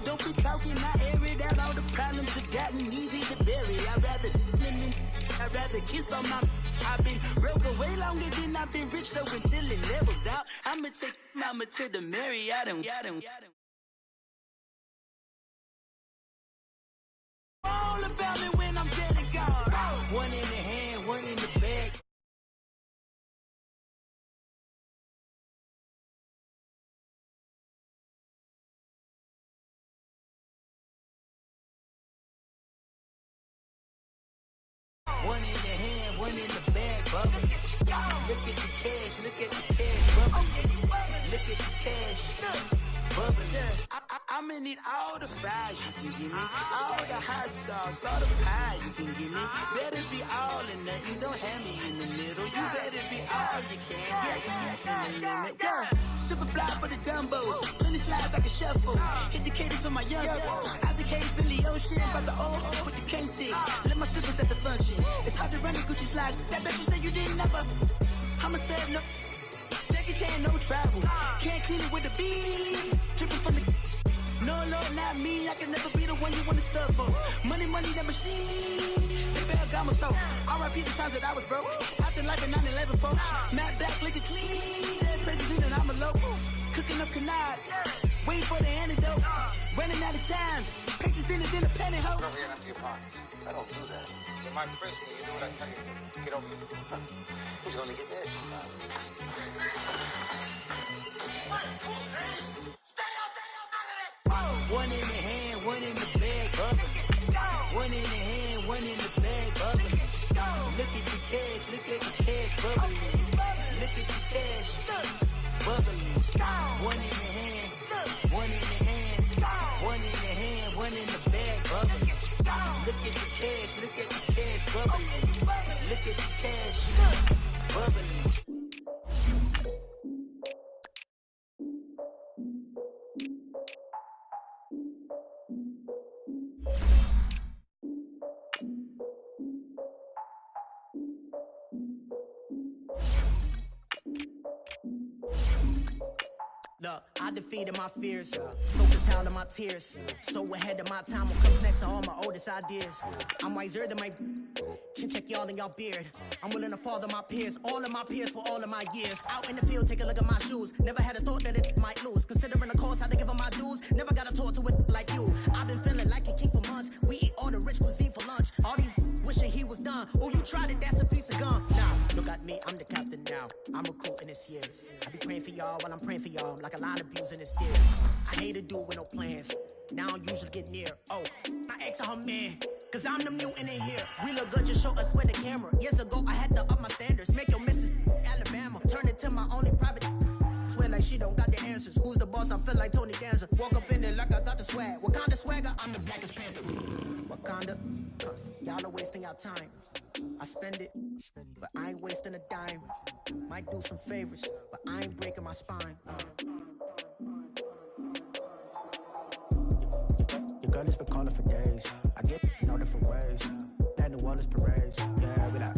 Don't be talking, I air it out. All the problems have gotten easy to bury. I'd rather kiss on my. I've been broke way longer than I've been rich, so until it levels out, I'ma take mama to the Marriott and all about me when I'm dead and gone. One in the hand, one in the bag. One in the hand, one in the bag, bubble. Look at the cash, look at the cash, bubble. Look at the cash, bubble. I'ma need all the fries you can give me, all the hot sauce, all the pie you can give me. Better be all or nothing, don't have me in the middle. You better be all you can, yeah. Super fly for the Dumbos, plenty slides I can shuffle. Hit the cadence on my young Isaac Hayes, Billy Ocean, but the old with the cane stick. Let my slippers at the function. It's hard to run the Gucci slides. That you say you didn't never. I'm a stab, no. Jackie Chan, no travel. Can't clean it with the beat. Dripping from the. No, not me. I can never be the one you want to stuff for. Money, that machine. They fell got my stove. R.I.P. the times that I was broke. Acting like a 9/11 folks. Matte black, liquor clean. Dead presses in and I'm a local. Cooking up canard. Waiting for the antidote. Running out of time. Patience thinner than a penny hoe. Over here and empty your pockets. I don't do that. In my prison, you do what I tell you. Get over here. He's gonna get nasty. One in the hand, one in the bag, bubble. One in the hand, one in the bag, bubble. Look at the cash, look at the cash, bubbling. Look at the cash, bubbling. One in the hand, one in the hand, one in the hand, one in the bag, bubbling. Look at the cash, look at the cash, bubbling. Look at the cash, bubbling. Look, I defeated my fears, soaked the town of my tears. So ahead of my time, what comes next are all my oldest ideas. I'm wiser than my chin check y'all in y'all beard. I'm willing to father my peers, all of my peers for all of my years. Out in the field, take a look at my shoes. Never had a thought that it might lose. Considering the cost, had to give them my dues. Never got a talk to it like you. I've been feeling like a king for months. We eat all the rich cuisine for lunch. All these wishing he was done. Oh, you tried it, that's a piece of gum. Now, look at me, I'm the captain now. I'm recruiting this year. I be praying for y'all while I'm praying for y'all. Like a line abusing this deal. I hate to do with no plans. Now I usually get near. Oh, my ex her man. Cause I'm the mutant in here. We look good, just show us with the camera. Years ago, I had to up my standards. Make your missus Alabama. Turn it to my only private. Swear like she don't got the answers. Who's the boss? I feel like Tony Danza. Walk up in there like I got the swag. What kind of swagger? I'm the blackest panther. Wakanda. Y'all are wasting your time. I spend it, but I ain't wasting a dime. Might do some favors, but I ain't breaking my spine. Your girl has been calling for days. I get in all different ways. That New Orleans parades. Yeah, we like.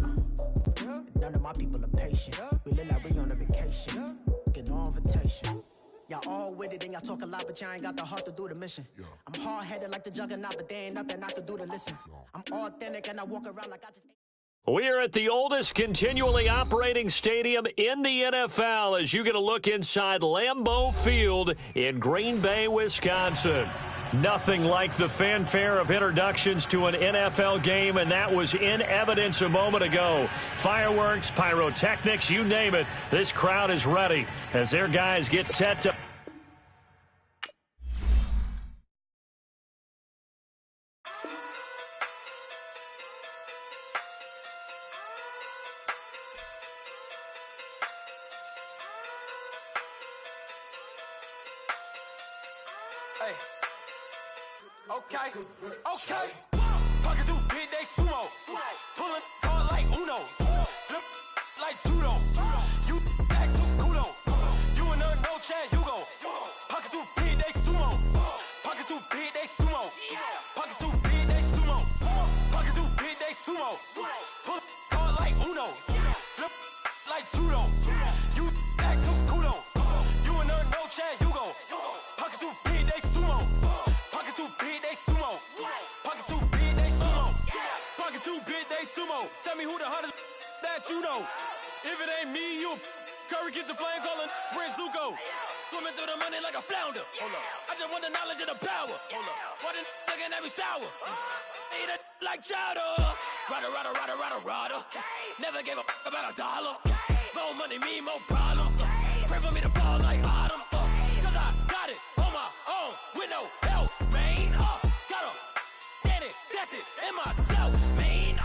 None of my people are patient. We live like we on a vacation. Get no invitation. Y'all all with it and y'all talk a lot, but y'all ain't got the heart to do the mission. I'm hard-headed like the juggernaut, but there ain't nothing I can do to listen. I'm authentic and I walk around like I just... We're at the oldest continually operating stadium in the NFL as you get a look inside Lambeau Field in Green Bay, Wisconsin. Nothing like the fanfare of introductions to an NFL game, and that was in evidence a moment ago. Fireworks, pyrotechnics, you name it. This crowd is ready as their guys get set to... Hey. Okay. Pocket through big, they sumo. Pulling card like Uno. Flip like judo. You act too kudo. You and her no chance, you go. Pocket through big, they sumo. Pocket through big, they sumo. Pocket through big, they sumo. Pocket through big, they sumo. Pull card like Uno. Flip like judo. You act too kudo. You and her no chance, you go. Pocket through big, they sumo. me who the hottest that you know. If it ain't me, you Curry gets the flame calling Prince Zuko. Swimming through the money like a flounder. Hold up. I just want the knowledge and the power. Hold up. Why the looking at me sour? Eat it like chowder. Rada. Never gave a about $1. More money, me, more problems. Pray for me to fall like autumn. Cause I got it on my own with no help, man. Gotta get it, that's it, in myself, man.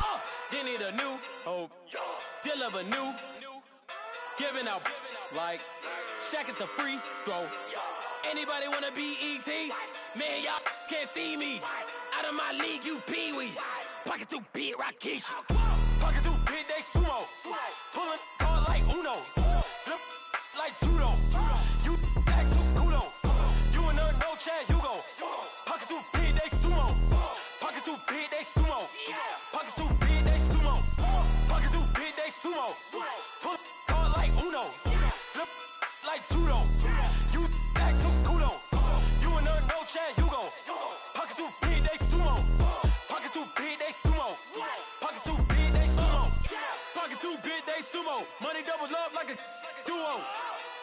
They need a new hope. Deal of a new. Giving out like Shaq at the free throw. Anybody wanna be E.T.? Man, y'all can't see me. Out of my league, you pee-wee. Pocket too big, Rakesh. Pocket too big, they sumo. Pulling card like Uno. Flip like judo. You act too kudo. You and her, no chance, you go. Pocket too big, they sumo. Pocket too big, they sumo. Pocket too big, they sumo. Pocket too big, they sumo. Pull card like Uno. Flip like judo. You act too kudo. You and her, no chance, you go. Pocket too big, they sumo. Pocket too big, they sumo. Pocket too big, they sumo. Pocket too big, they sumo. Money doubles up like a duo.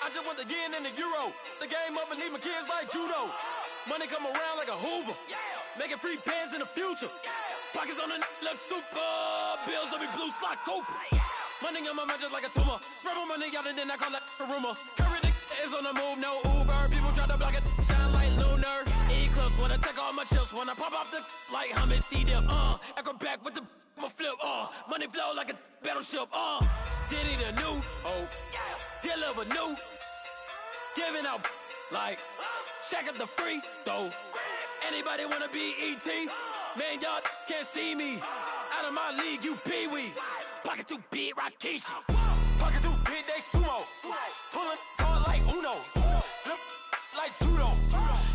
I just want the yen and the euro. The game up and leave my kids like judo. Money come around like a Hoover. Making free pants in the future. Pockets on the look super. Bills on me blue slot Cooper. Money on my mind just like a tumor. Spread my money out and then I call that a rumor. Curry the is on the move, no Uber. People try to block it, shine like lunar. Eclipse wanna take all my chips. Wanna pop off the like hummus, see them. Acrobat with the I'ma flip. Money flow like a battleship. Did it a new hope. Deal of a new. Giving out like Shaq at the free throw. Anybody wanna be E.T.? Man, y'all can't see me. Out of my league, you pee-wee. Pocket too big, Rakesh. Pocket too big, they sumo. Pulling card like Uno. Flip like judo.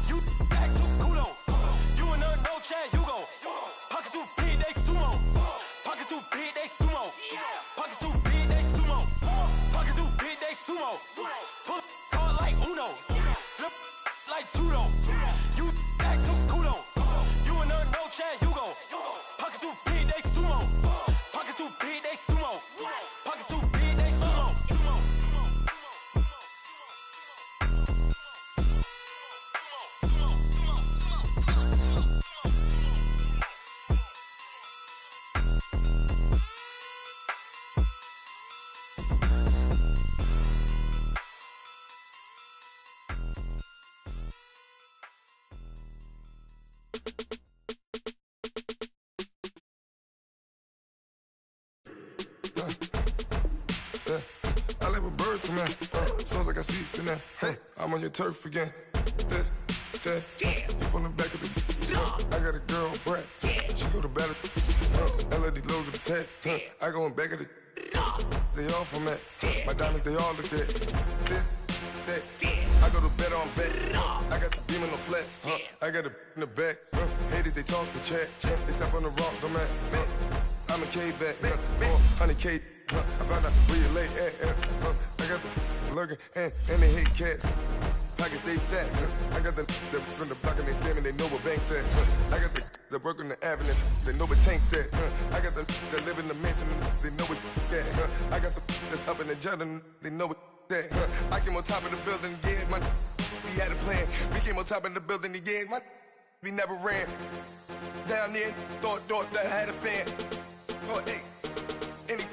You act too kudo. You and her, no chance, you go. Pocket too big, they sumo. Pocket too big, they sumo. Pocket too big, they sumo. Pocket too big, they sumo. Pull card like Uno. Flip like judo. You act too kudo. You and her, no chance, you go. Pocket too big, they sumo. Pocket too big, they sumo. Pocket too big, they sumo. I like when birds come out. Sounds like I see seats in there. Hey, I'm on your turf again. This, that, you from the back of the. I got a girl, Brad. She go to battle. LED logo the tag. I go in back of the. They all from that. My diamonds, they all look that. This, that. I go to bed on bed. I got the beam in the flats. I got it in the back. Haters, they talk the chat. They step on the rock, don't man. I'm a K-back. 400K. I found out where you lay at. I got the lurking and they hate cats. Pockets stay fat. I got the from the block and they scamming, they know what banks at. I got the work on the avenue, they know what tanks at. I got the live in the mansion, they know what that. I got some that's up in the Jordan, they know what that. I came on top of the building, yeah, my we had a plan. We came on top of the building, yeah, my we never ran. Down there, thought that I had a fan. Oh, hey, any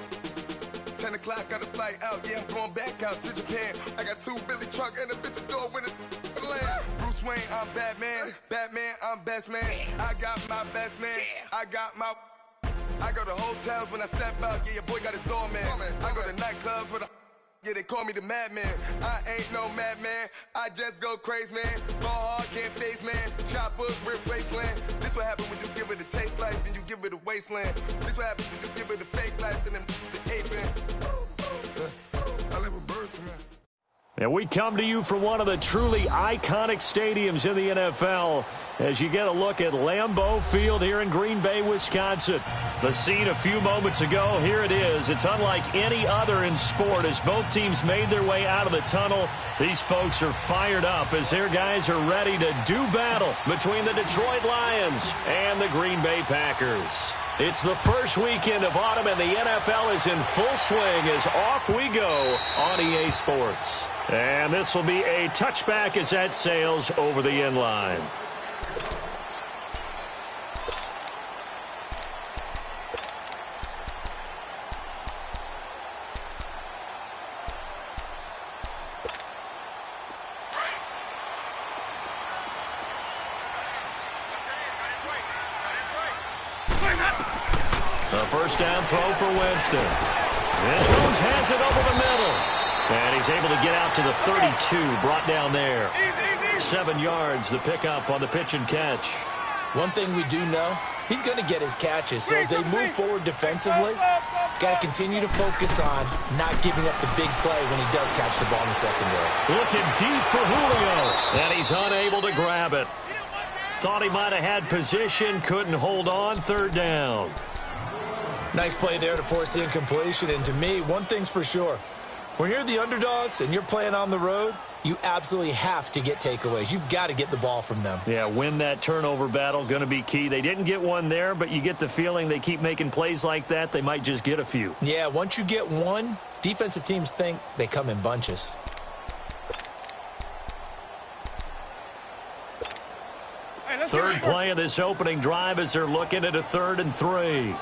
10 o'clock, got a flight out, yeah, I'm going back out to Japan. I got 2 Billy truck and a bitch door with a land. Bruce Wayne, I'm Batman. Batman, I'm best man. I got my best man. I got my. I go to hotels when I step out, yeah, your boy got a doorman. I go to nightclubs with a. Yeah, they call me the madman. I ain't no madman. I just go crazy, man. Ball hard, can't face, man. Choppers, rip wasteland. This what happens when you give it a taste life, then you give it a wasteland. This what happens when you give it a fake life, and then the apron. I live with birds come out. And we come to you from one of the truly iconic stadiums in the NFL as you get a look at Lambeau Field here in Green Bay, Wisconsin. The scene a few moments ago, here it is. It's unlike any other in sport as both teams made their way out of the tunnel. These folks are fired up as their guys are ready to do battle between the Detroit Lions and the Green Bay Packers. It's the first weekend of autumn, and the NFL is in full swing as off we go on EA Sports. And this will be a touchback as that sails over the end line. A first down throw for Winston. And Jones has it over the middle. And he's able to get out to the 32, brought down there. 7 yards, the pickup on the pitch and catch. One thing we do know, he's going to get his catches. So as they move forward defensively, got to continue to focus on not giving up the big play when he does catch the ball in the secondary. Looking deep for Julio, and he's unable to grab it. Thought he might have had position, couldn't hold on, third down. Nice play there to force the incompletion. And to me, one thing's for sure. When you're the underdogs and you're playing on the road, you absolutely have to get takeaways. You've got to get the ball from them. Yeah, win that turnover battle, going to be key. They didn't get one there, but you get the feeling they keep making plays like that, they might just get a few. Yeah, once you get one, defensive teams think they come in bunches. Third play of this opening drive as they're looking at a 3rd and 3.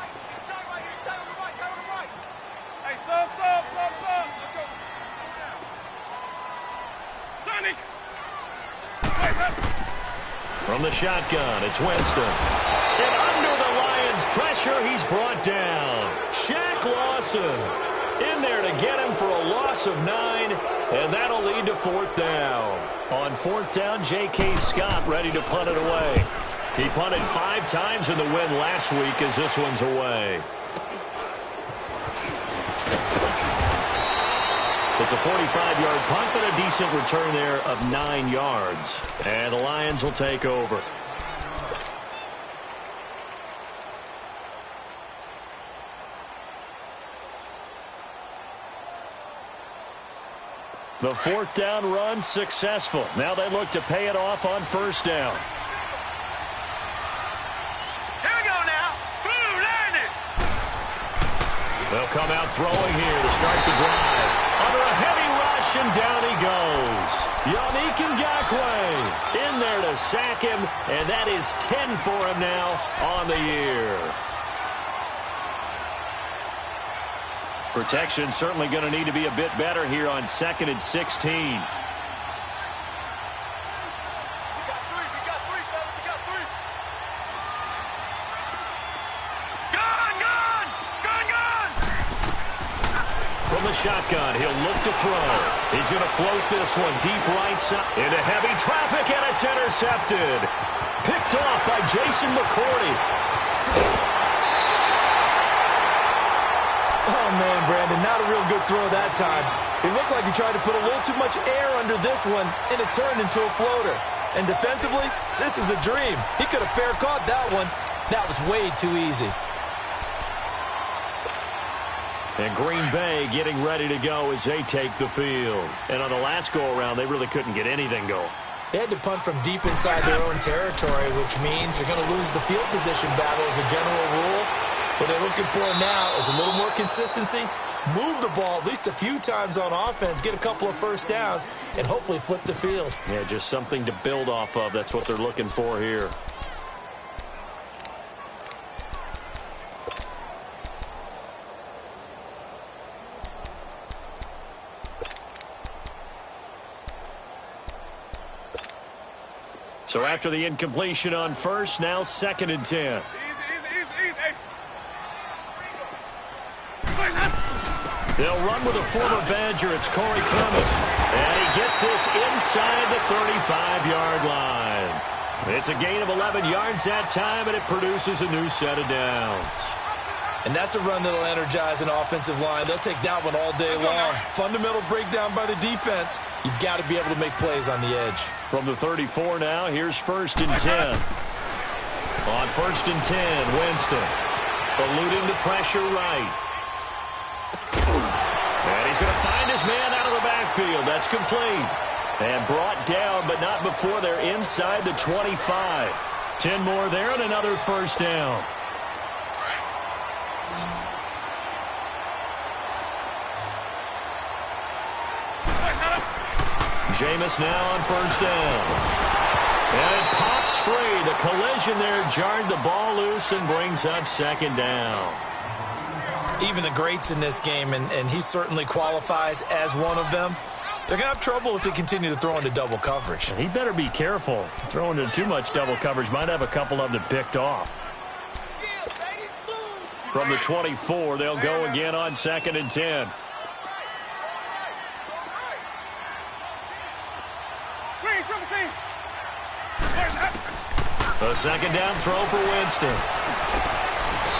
From the shotgun, it's Winston. And under the Lions' pressure, he's brought down. Shaq Lawson in there to get him for a loss of 9, and that'll lead to 4th down. On 4th down, J.K. Scott ready to punt it away. He punted 5 times in the win last week as this one's away. It's a 45-yard punt, but a decent return there of 9 yards. And the Lions will take over. The 4th down run successful. Now they look to pay it off on 1st down. Here we go now. Boom, land it. They'll come out throwing here to start the drive. Under a heavy rush, and down he goes. Yannick Ngakoue in there to sack him, and that is 10 for him now on the year. Protection certainly going to need to be a bit better here on 2nd and 16. From the shotgun, he'll look to throw. He's going to float this one deep right side into heavy traffic, and it's intercepted. Picked off by Jason McCourty. Oh, man, Brandon, not a real good throw that time. It looked like he tried to put a little too much air under this one, and it turned into a floater. And defensively, this is a dream. He could have fair caught that one. That was way too easy. And Green Bay getting ready to go as they take the field. And on the last go-around, they really couldn't get anything going. They had to punt from deep inside their own territory, which means they're going to lose the field position battle as a general rule. What they're looking for now is a little more consistency, move the ball at least a few times on offense, get a couple of first downs, and hopefully flip the field. Yeah, just something to build off of. That's what they're looking for here. So after the incompletion on 1st, now 2nd and 10. They'll run with a former Badger. It's Corey Clement. And he gets this inside the 35-yard line. It's a gain of 11 yards that time, and it produces a new set of downs. And that's a run that'll energize an offensive line. They'll take that one all day long. Fundamental breakdown by the defense. You've got to be able to make plays on the edge. From the 34 now, here's 1st and 10. On 1st and 10, Winston eluding the pressure right. And he's going to find his man out of the backfield. That's complete. And brought down, but not before they're inside the 25. 10 more there and another 1st down. Jameis now on first down. And it pops free. The collision there jarred the ball loose and brings up second down. Even the greats in this game, and he certainly qualifies as one of them, they're going to have trouble if they continue to throw into double coverage. He better be careful. Throwing into too much double coverage might have a couple of them picked off. From the 24, they'll go again on 2nd and 10. A second down throw for Winston.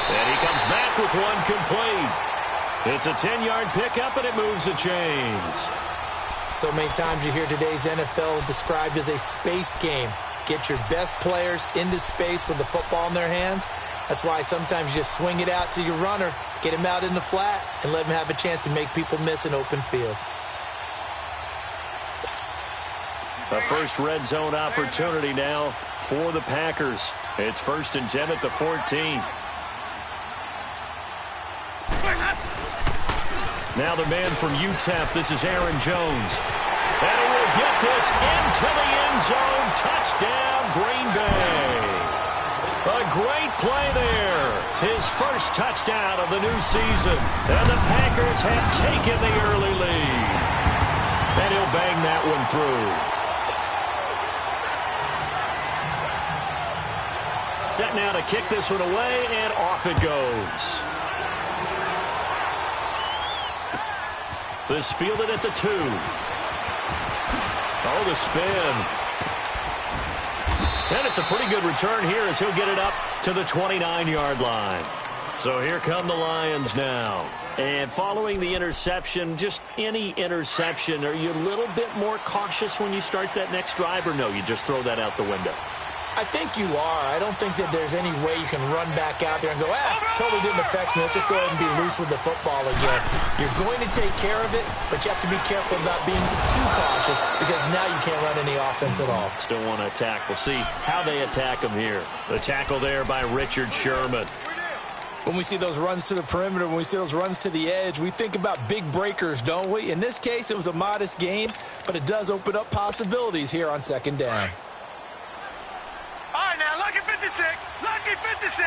And he comes back with one complete. It's a 10-yard pickup, and it moves the chains. So many times you hear today's NFL described as a space game. Get your best players into space with the football in their hands. That's why sometimes you just swing it out to your runner, get him out in the flat, and let him have a chance to make people miss an open field. A first red zone opportunity now for the Packers. It's 1st and 10 at the 14. Now the man from UTEP, this is Aaron Jones. And he will get this into the end zone. Touchdown, Green Bay. A great play there. His first touchdown of the new season. And the Packers have taken the early lead. And he'll bang that one through. Set now to kick this one away, and off it goes. This fielded at the 2. Oh, the spin. And it's a pretty good return here as he'll get it up to the 29-yard line. So here come the Lions now. And following the interception, just any interception, are you a little bit more cautious when you start that next drive, or no, you just throw that out the window? I think you are. I don't think that there's any way you can run back out there and go, totally didn't affect me. Let's just go ahead and be loose with the football again. You're going to take care of it, but you have to be careful about being too cautious because now you can't run any offense at all. Still want to attack. We'll see how they attack him here. The tackle there by Richard Sherman. When we see those runs to the perimeter, when we see those runs to the edge, we think about big breakers, don't we? In this case, it was a modest gain, but it does open up possibilities here on 2nd down. All right, now, lucky 56. Lucky 56.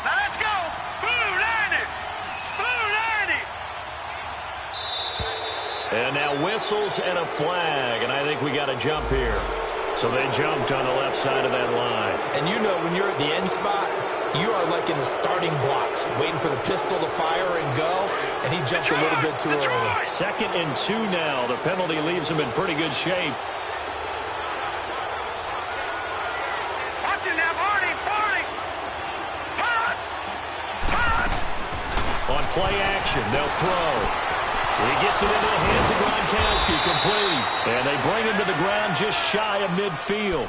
Now, let's go. Blue 90. Blue 90. And now whistles and a flag, and I think we got a jump here. So they jumped on the left side of that line. And you know when you're at the end spot, you are like in the starting blocks, waiting for the pistol to fire and go, and he jumped a little bit too early. 2nd and 2 now. The penalty leaves him in pretty good shape. On play action, they'll throw. He gets it into the hands of Gronkowski, complete. And they bring him to the ground just shy of midfield.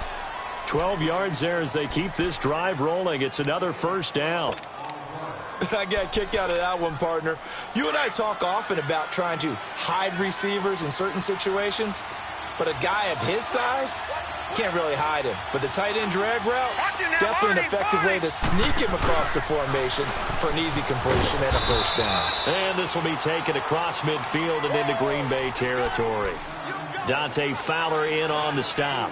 12 yards there as they keep this drive rolling. It's another first down. I got a kick out of that one, partner. You and I talk often about trying to hide receivers in certain situations, but a guy of his size can't really hide him. But the tight end drag route, definitely an effective way to sneak him across the formation for an easy completion and a first down. And this will be taken across midfield and into Green Bay territory. Dante Fowler in on the stop.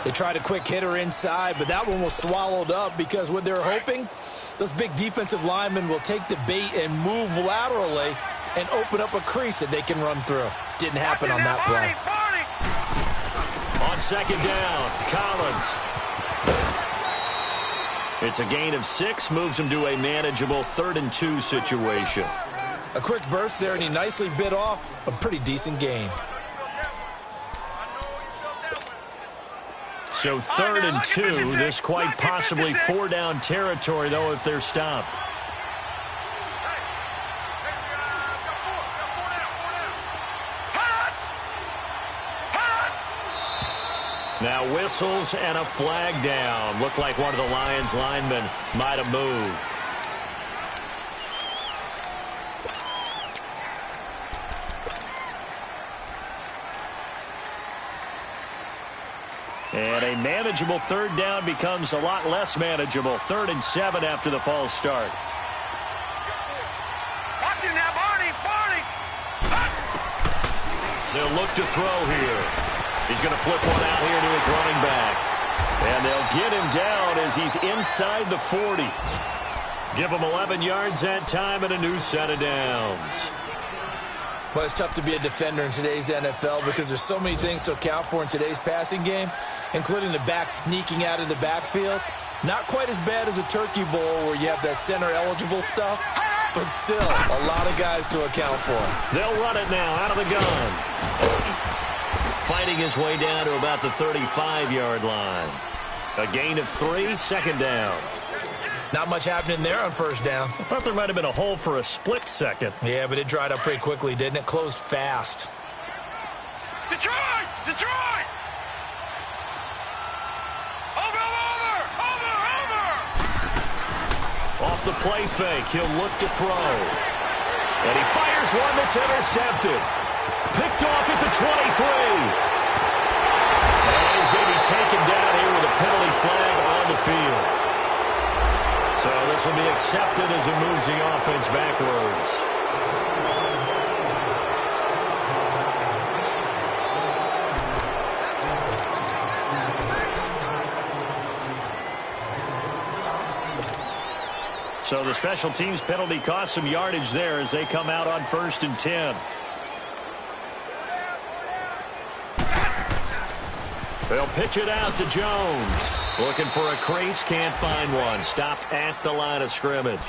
They tried a quick hitter inside, but that one was swallowed up because what they're hoping, those big defensive linemen will take the bait and move laterally and open up a crease that they can run through. Didn't happen on that play. On 2nd down, Collins. It's a gain of 6, moves him to a manageable 3rd and 2 situation. A quick burst there, and he nicely bit off a pretty decent gain. So 3rd and 2, this quite possibly 4-down territory, though, if they're stopped. Now whistles and a flag down. Looked like one of the Lions linemen might have moved. And a manageable third down becomes a lot less manageable. 3rd and 7 after the false start. Watch it now, Barney! They'll look to throw here. He's going to flip one out here to his running back. And they'll get him down as he's inside the 40. Give him 11 yards that time and a new set of downs. Well, it's tough to be a defender in today's NFL because there's so many things to account for in today's passing game, including the back sneaking out of the backfield. Not quite as bad as a turkey bowl where you have that center-eligible stuff, but still a lot of guys to account for. They'll run it now out of the gun. Fighting his way down to about the 35-yard line. A gain of 3, 2nd down. Not much happening there on 1st down. I thought there might have been a hole for a split second. Yeah, but it dried up pretty quickly, didn't it? Closed fast. Detroit! Detroit! Over! Off the play fake, he'll look to throw. And he fires one that's intercepted. Picked off at the 23. And he's going to be taken down here with a penalty flag on the field. So this will be accepted as it moves the offense backwards. So the special teams penalty cost some yardage there as they come out on 1st and 10. They'll pitch it out to Jones. Looking for a crease, can't find one. Stopped at the line of scrimmage.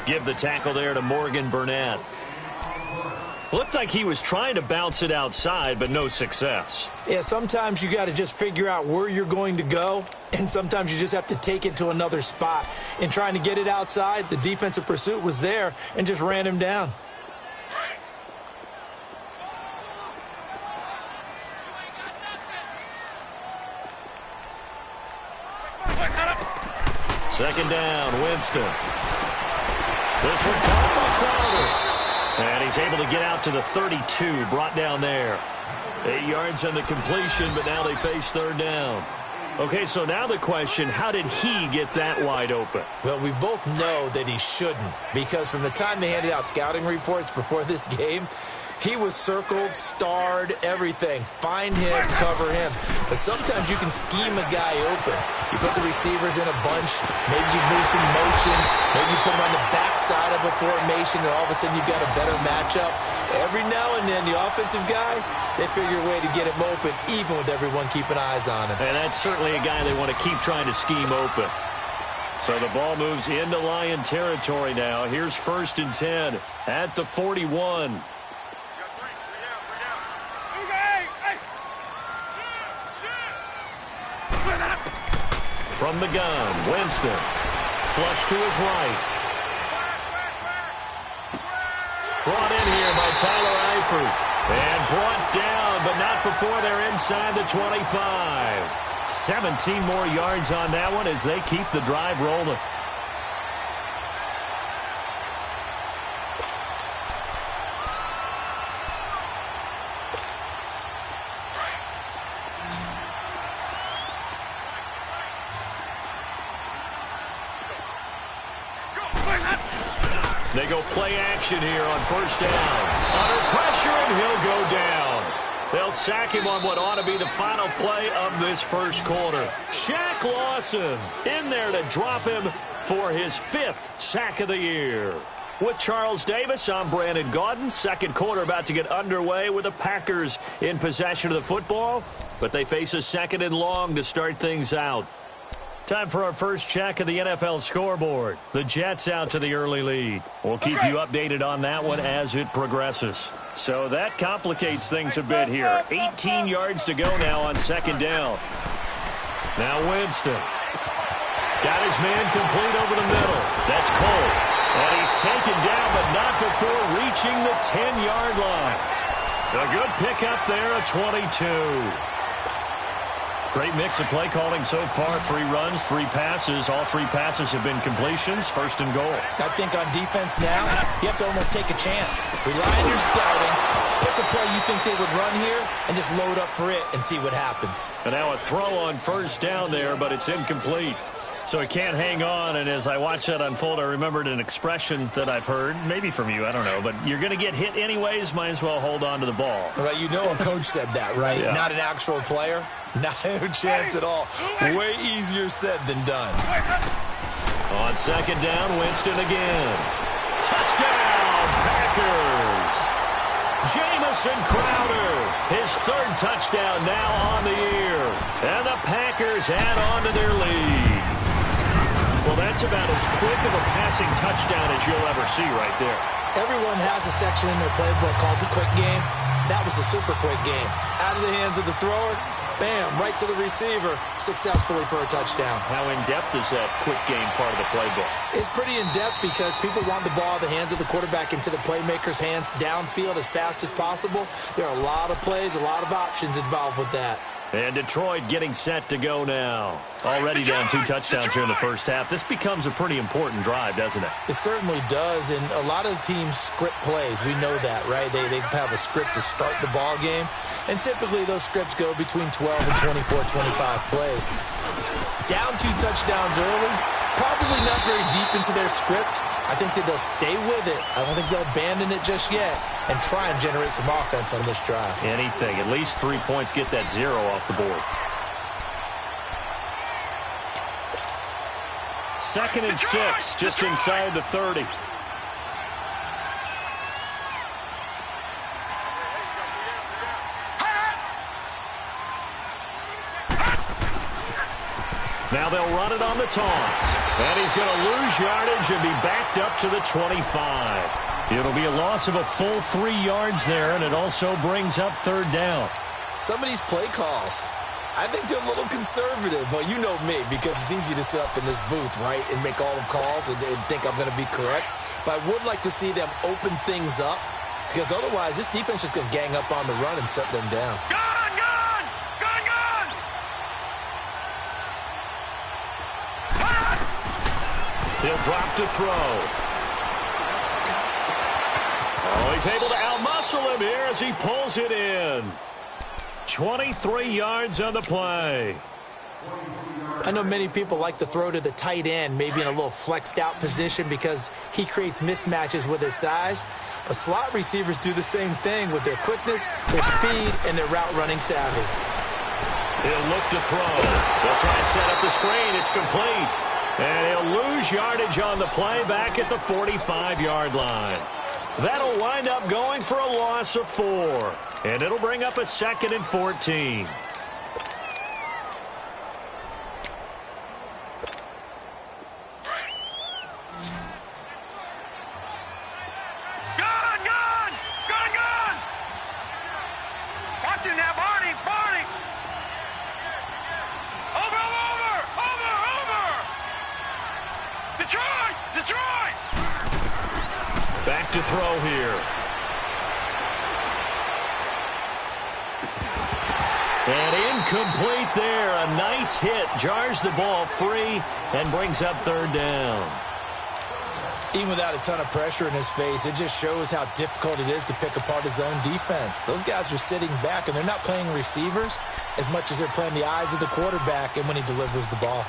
Give the tackle there to Morgan Burnett. Looked like he was trying to bounce it outside, but no success. Yeah, sometimes you got to just figure out where you're going to go, and sometimes you just have to take it to another spot. In trying to get it outside, the defensive pursuit was there and just ran him down. Second down, Winston. This one caught by Crowder. And he's able to get out to the 32, brought down there. 8 yards on the completion, but now they face 3rd down. Okay, so now the question, how did he get that wide open? Well, we both know that he shouldn't, because from the time they handed out scouting reports before this game, he was circled, starred, everything. Find him, cover him. But sometimes you can scheme a guy open. You put the receivers in a bunch. Maybe you move some motion. Maybe you put them on the backside of a formation, and all of a sudden you've got a better matchup. Every now and then, the offensive guys, they figure a way to get him open, even with everyone keeping eyes on him. And that's certainly a guy they want to keep trying to scheme open. So the ball moves into Lion territory now. Here's 1st and 10 at the 41. From the gun, Winston. Flush to his right. Brought in here by Tyler Eifert. And brought down, but not before they're inside the 25. 17 more yards on that one as they keep the drive rolling. They go play action here on 1st down. Under pressure, and he'll go down. They'll sack him on what ought to be the final play of this 1st quarter. Shaq Lawson in there to drop him for his 5th sack of the year. With Charles Davis, I'm Brandon Gaudin. 2nd quarter about to get underway with the Packers in possession of the football, but they face a 2nd and long to start things out. Time for our first check of the NFL scoreboard. The Jets out to the early lead. We'll keep you updated on that one as it progresses. So that complicates things a bit here. 18 yards to go now on 2nd down. Now Winston. Got his man complete over the middle. That's Cole. And he's taken down, but not before reaching the 10-yard line. A good pickup there, a 22. Great mix of play calling so far. 3 runs, 3 passes. All 3 passes have been completions. First and goal. I think on defense now, you have to almost take a chance. Rely on your scouting. Pick a play you think they would run here and just load up for it and see what happens. And now a throw on first down there, but it's incomplete. So he can't hang on, and as I watch that unfold, I remembered an expression that I've heard, maybe from you, I don't know, but you're going to get hit anyways, might as well hold on to the ball. Right, you know a coach said that, right? Yeah. Not an actual player. Not a chance at all. Way easier said than done. On second down, Winston again. Touchdown, Packers! Jamison Crowder, his 3rd touchdown now on the year. And the Packers add on to their lead. Well, that's about as quick of a passing touchdown as you'll ever see right there. Everyone has a section in their playbook called the quick game. That was the super quick game. Out of the hands of the thrower, bam, right to the receiver, successfully for a touchdown. How in-depth is that quick game part of the playbook? It's pretty in-depth because people want the ball in the hands of the quarterback into the playmaker's hands downfield as fast as possible. There are a lot of plays, a lot of options involved with that. And Detroit getting set to go now. Already down 2 touchdowns here in the first half. This becomes a pretty important drive, doesn't it? It certainly does, and a lot of teams script plays. We know that, right? They have a script to start the ball game, and typically those scripts go between 12 and 24, 25 plays. Down 2 touchdowns early, probably not very deep into their script. I think that they'll stay with it. I don't think they'll abandon it just yet and try and generate some offense on this drive. Anything. At least 3 points, get that 0 off the board. 2nd and 6, just inside the 30. Now they'll run it on the toss. And he's going to lose yardage and be backed up to the 25. It'll be a loss of a full 3 yards there, and it also brings up 3rd down. Some of these play calls, I think they're a little conservative, but you know me, because it's easy to sit up in this booth, right, and make all the calls and think I'm going to be correct. But I would like to see them open things up, because otherwise this defense is going to gang up on the run and shut them down. He'll drop to throw. Oh, he's able to outmuscle him here as he pulls it in. 23 yards on the play. I know many people like to throw to the tight end, maybe in a little flexed out position because he creates mismatches with his size. But slot receivers do the same thing with their quickness, their speed, and their route running savvy. He'll look to throw. They'll try and set up the screen. It's complete. And he'll lose yardage on the play back at the 45-yard line. That'll wind up going for a loss of 4. And it'll bring up a 2nd and 14. Watch it now, Barney! Detroit! Back to throw here. And incomplete there. A nice hit. Jars the ball free and brings up 3rd down. Even without a ton of pressure in his face, it just shows how difficult it is to pick apart his own defense. Those guys are sitting back, and they're not playing receivers as much as they're playing the eyes of the quarterback and when he delivers the ball.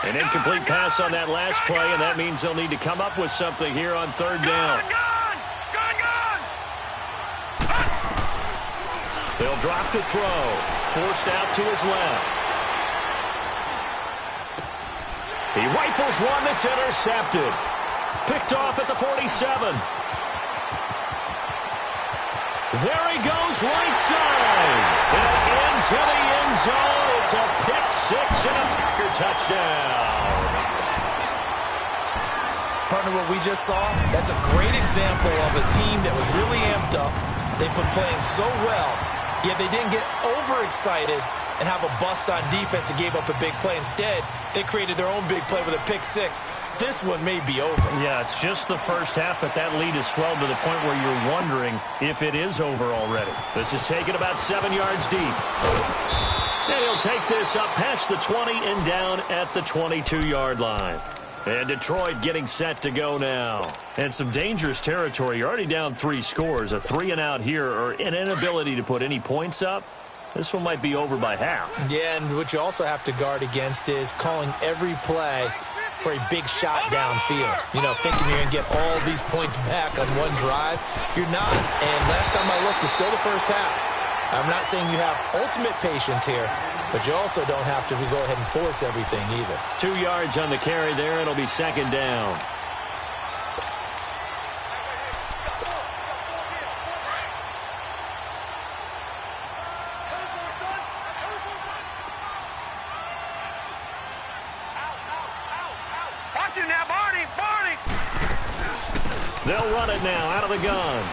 An incomplete pass on that last play, and that means they'll need to come up with something here on 3rd down. They'll drop to throw. Forced out to his left. He rifles one that's intercepted. Picked off at the 47. There he goes, right side. And into the end zone. It's a pick 6 and a Packer touchdown. Partner, what we just saw, that's a great example of a team that was really amped up. They've been playing so well, yet they didn't get overexcited and have a bust on defense and gave up a big play. Instead, they created their own big play with a pick six. This one may be over. Yeah, it's just the first half, but that lead has swelled to the point where you're wondering if it is over already. This is taken about 7 yards deep. And he'll take this up past the 20 and down at the 22-yard line. And Detroit getting set to go now. And some dangerous territory. You're already down 3 scores. A 3-and-out here, or an inability to put any points up. This one might be over by half. Yeah, and what you also have to guard against is calling every play for a big shot downfield. You know, thinking you're going to get all these points back on one drive. You're not. And last time I looked, it's still the first half. I'm not saying you have ultimate patience here, but you also don't have to go ahead and force everything either. 2 yards on the carry there. It'll be second down. Watch it now, Barney! They'll run it now out of the gun.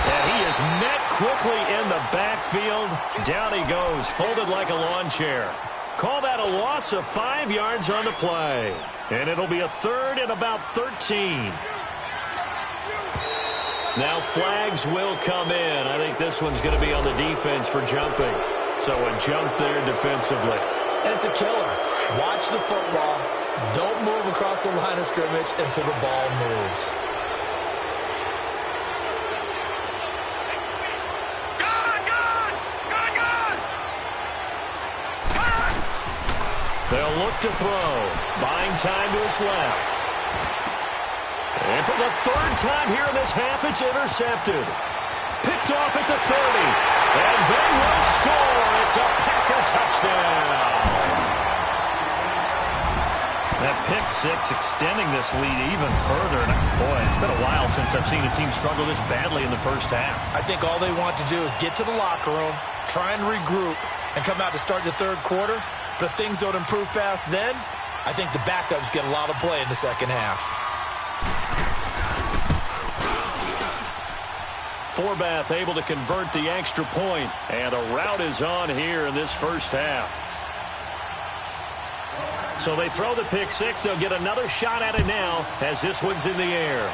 And he is met quickly in the backfield. Down he goes, folded like a lawn chair. Call that a loss of 5 yards on the play. And it'll be a third and about 13. Now flags will come in. I think this one's going to be on the defense for jumping. So a jump there defensively. And it's a killer. Watch the football. Don't move across the line of scrimmage until the ball moves. They'll look to throw. Buying time to his left. And for the third time here in this half, it's intercepted. Picked off at the 30. And they will score. It's a Packer touchdown. That pick six extending this lead even further. And boy, it's been a while since I've seen a team struggle this badly in the first half. I think all they want to do is get to the locker room, try and regroup, and come out to start the third quarter. But if things don't improve fast then, I think the backups get a lot of play in the second half. Forbath able to convert the extra point, and a rout is on here in this first half. So they throw the pick six. They'll get another shot at it now as this one's in the air.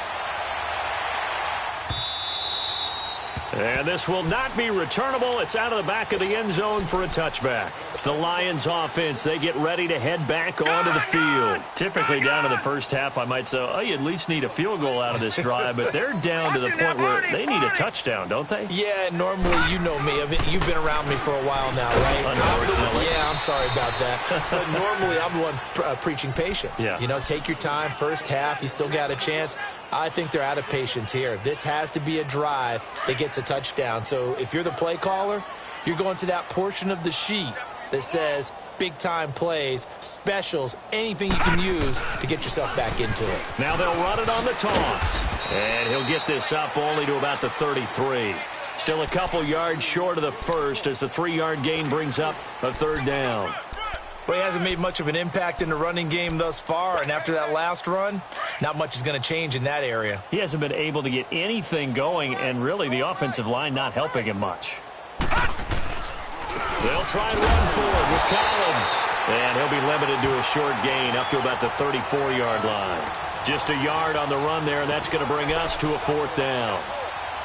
And this will not be returnable. It's out of the back of the end zone for a touchback. The Lions offense, they get ready to head back onto the field. Typically down to the first half, I might say, oh, you at least need a field goal out of this drive, but they're down to the point where they need a touchdown, don't they? Yeah, normally, you know me. You've been around me for a while now, right? Unfortunately. Yeah, I'm sorry about that. But normally, I'm the one preaching patience. Yeah. You know, take your time. First half, you still got a chance. I think they're out of patience here. This has to be a drive that gets a touchdown. So if you're the play caller, you're going to that portion of the sheet that says big-time plays, specials, anything you can use to get yourself back into it. Now they'll run it on the toss. And he'll get this up only to about the 33. Still a couple yards short of the first as the 3-yard gain brings up a third down. Well, he hasn't made much of an impact in the running game thus far, and after that last run, not much is going to change in that area. He hasn't been able to get anything going, and really the offensive line not helping him much. They'll try and run forward with Collins. And he'll be limited to a short gain up to about the 34-yard line. Just a yard on the run there, and that's going to bring us to a fourth down.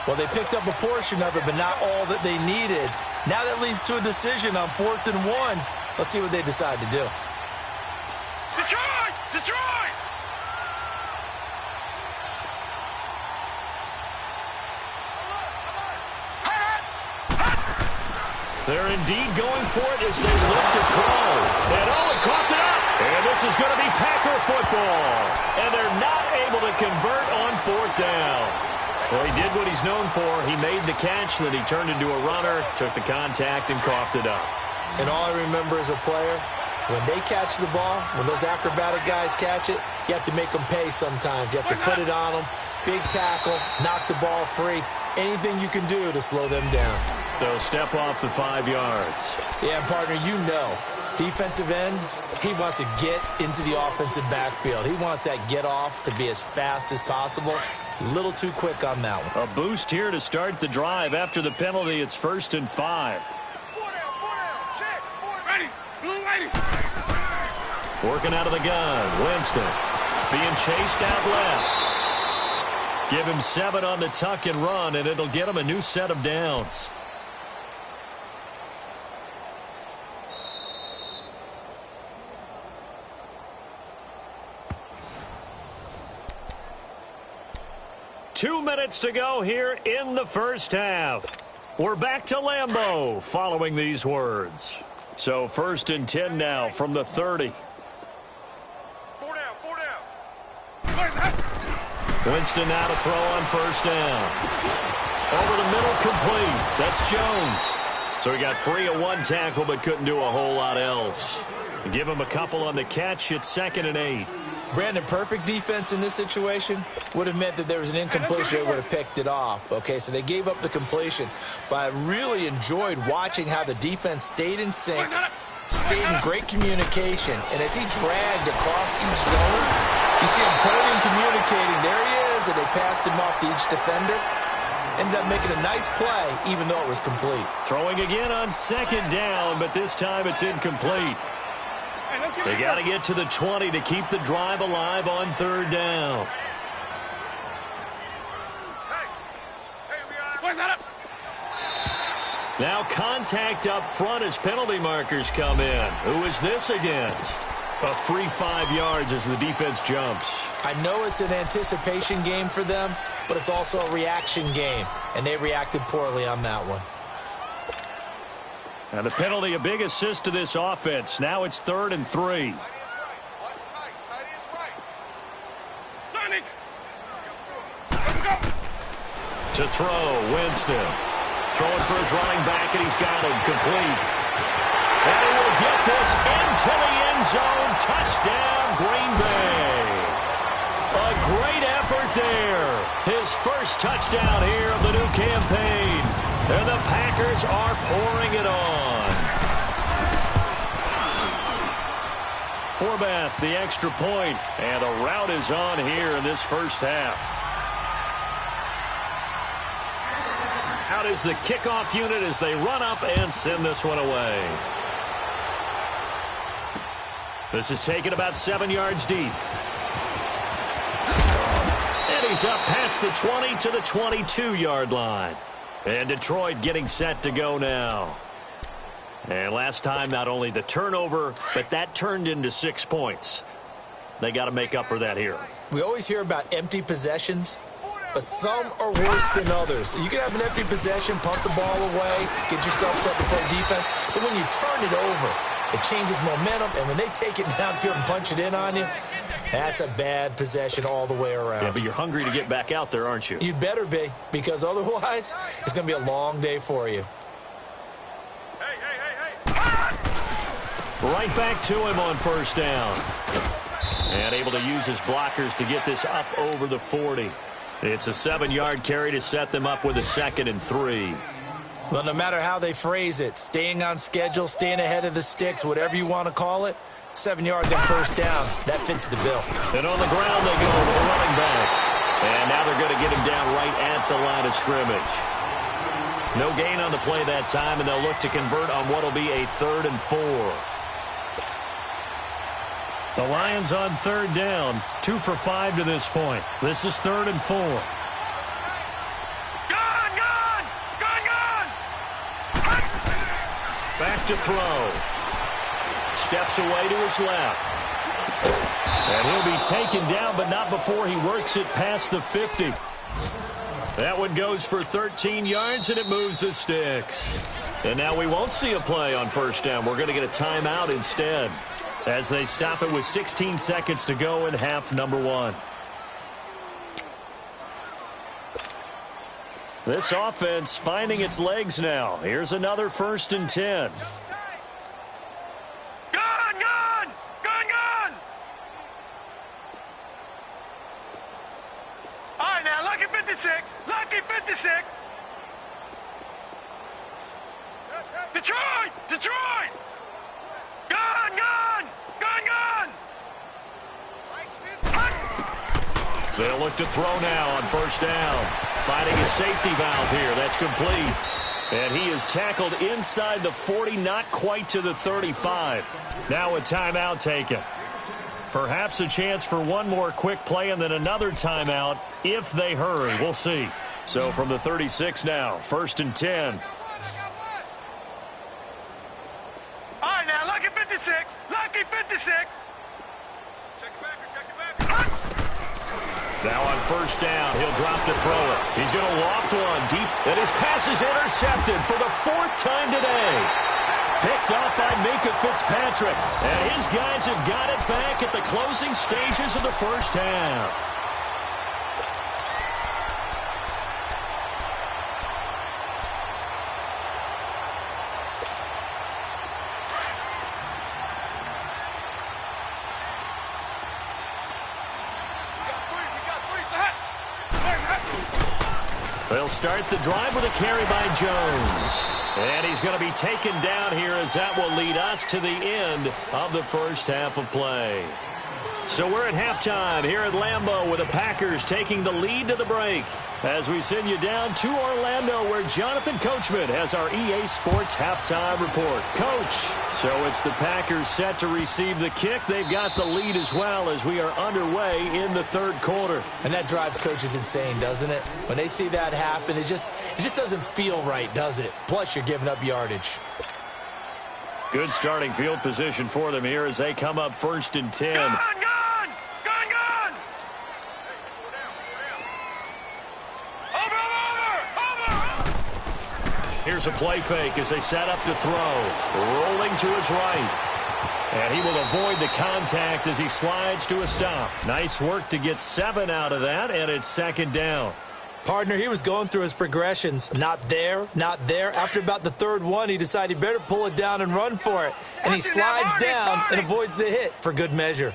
Well, they picked up a portion of it, but not all that they needed. Now that leads to a decision on 4th and 1. Let's see what they decide to do. Detroit! Detroit! They're indeed going for it as they look to throw. And he coughed it up. And this is going to be Packer football. And they're not able to convert on 4th down. Well, he did what he's known for. He made the catch, then he turned into a runner, took the contact, and coughed it up. And all I remember as a player, when they catch the ball, when those acrobatic guys catch it, you have to make them pay sometimes. You have to put it on them, big tackle, knock the ball free. Anything you can do to slow them down. So step off the 5 yards. Yeah, and partner, you know, defensive end, he wants to get into the offensive backfield. He wants that get off to be as fast as possible. A little too quick on that one. A boost here to start the drive after the penalty. It's 1st and 5. Working out of the gun. Winston being chased out left. Give him 7 on the tuck and run, and it'll get him a new set of downs. Two minutes to go here in the first half. We're back to Lambeau following these words. So 1st and 10 now from the 30. Four down. Winston now to throw on 1st down. Over the middle, complete. That's Jones. So he got free of 1 tackle but couldn't do a whole lot else. Give him a couple on the catch. It's 2nd and 8. Brandon, perfect defense in this situation would have meant that there was an incompletion. They would have picked it off. Okay, so they gave up the completion. But I really enjoyed watching how the defense stayed in sync, stayed in great communication. And as he dragged across each zone, you see him pointing, communicating. There he is, and they passed him off to each defender. Ended up making a nice play, even though it was complete. Throwing again on 2nd down, but this time it's incomplete. They got to get to the 20 to keep the drive alive on 3rd down. Now contact up front as penalty markers come in. Who is this against? A free 5 yards as the defense jumps. I know it's an anticipation game for them, but it's also a reaction game, and they reacted poorly on that one. And the penalty, a big assist to this offense. Now it's 3rd and 3. To throw, Winston. Throwing for his running back, and he's got him complete. And he will get this into the end zone. Touchdown, Green Bay. A great effort there. His first touchdown here of the new campaign. And the Packers are pouring it on. Forbath, the extra point, and a rout is on here in this first half. Out is the kickoff unit as they run up and send this one away. This is taken about 7 yards deep. And he's up past the 20 to the 22-yard line. And Detroit getting set to go now. And last time, not only the turnover, but that turned into 6 points. They got to make up for that here. We always hear about empty possessions, but some are worse than others. You can have an empty possession, punt the ball away, get yourself set to play defense, but when you turn it over, it changes momentum, and when they take it downfield and punch it in on you, that's a bad possession all the way around. Yeah, but you're hungry to get back out there, aren't you? You better be, because otherwise, it's going to be a long day for you. Right back to him on 1st down. And able to use his blockers to get this up over the 40. It's a 7-yard carry to set them up with a 2nd and 3. Well, no matter how they phrase it, staying on schedule, staying ahead of the sticks, whatever you want to call it, 7 yards on 1st down, that fits the bill. And on the ground they go with a running back. And now they're going to get him down right at the line of scrimmage. No gain on the play that time, and they'll look to convert on what will be a 3rd and 4. The Lions on 3rd down, 2 for 5 to this point. This is 3rd and 4. Back to throw. Steps away to his left. And he'll be taken down, but not before he works it past the 50. That one goes for 13 yards, and it moves the sticks. And now we won't see a play on 1st down. We're going to get a timeout instead, as they stop it with 16 seconds to go in half number 1. This offense finding its legs now. Here's another 1st and 10. All right, now, lucky 56. Lucky 56. Detroit! Detroit! Gun! Gun! Gun! Gun! They'll look to throw now on 1st down. Finding a safety valve here. That's complete. And he is tackled inside the 40, not quite to the 35. Now a timeout taken. Perhaps a chance for one more quick play and then another timeout if they hurry. We'll see. So from the 36 now, 1st and 10. All right, now, lucky 56. Lucky 56. Check it back. Now on 1st down, he'll drop to throw it. He's going to loft one deep, and his pass is intercepted for the 4th time today. Picked off by Minka Fitzpatrick, and his guys have got it back at the closing stages of the first half. They'll start the drive with a carry by Jones. And he's going to be taken down here as that will lead us to the end of the first half of play. So we're at halftime here at Lambeau with the Packers taking the lead to the break as we send you down to Orlando where Jonathan Coachman has our EA Sports halftime report. Coach, so it's the Packers set to receive the kick. They've got the lead as well as we are underway in the 3rd quarter. And that drives coaches insane, doesn't it? When they see that happen, it just doesn't feel right, does it? Plus, you're giving up yardage. Good starting field position for them here as they come up 1st and 10. Gone! Here's a play fake as they set up to throw. Rolling to his right. And he will avoid the contact as he slides to a stop. Nice work to get 7 out of that, and it's 2nd down. Partner, he was going through his progressions. Not there, not there. After about the 3rd one, he decided he better pull it down and run for it. And he slides down and avoids the hit for good measure.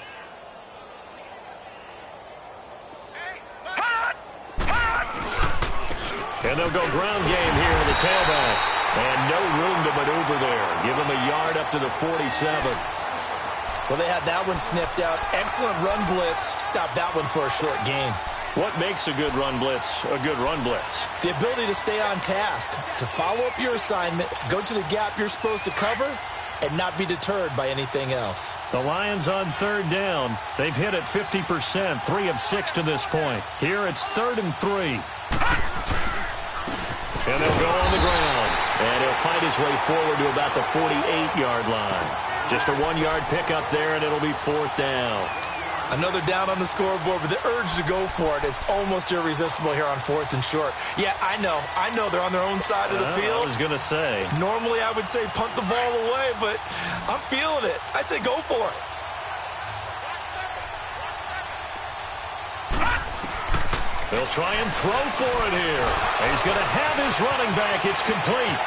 And they'll go ground game here in the tailback. And no room to maneuver there. Give him a yard up to the 47. Well, they had that one sniffed out. Excellent run blitz. Stop that one for a short gain. What makes a good run blitz a good run blitz? The ability to stay on task, to follow up your assignment, go to the gap you're supposed to cover, and not be deterred by anything else. The Lions on 3rd down. They've hit it 50%, 3 of 6 to this point. Here it's 3rd and 3. And they'll go on the ground. And he'll fight his way forward to about the 48-yard line. Just a 1-yard pickup there, and it'll be 4th down. Another down on the scoreboard, but the urge to go for it is almost irresistible here on 4th and short. Yeah, I know they're on their own side of the field. I was going to say. Normally I would say punt the ball away, but I'm feeling it. I say go for it. They'll try and throw for it here. And he's going to have his running back. It's complete.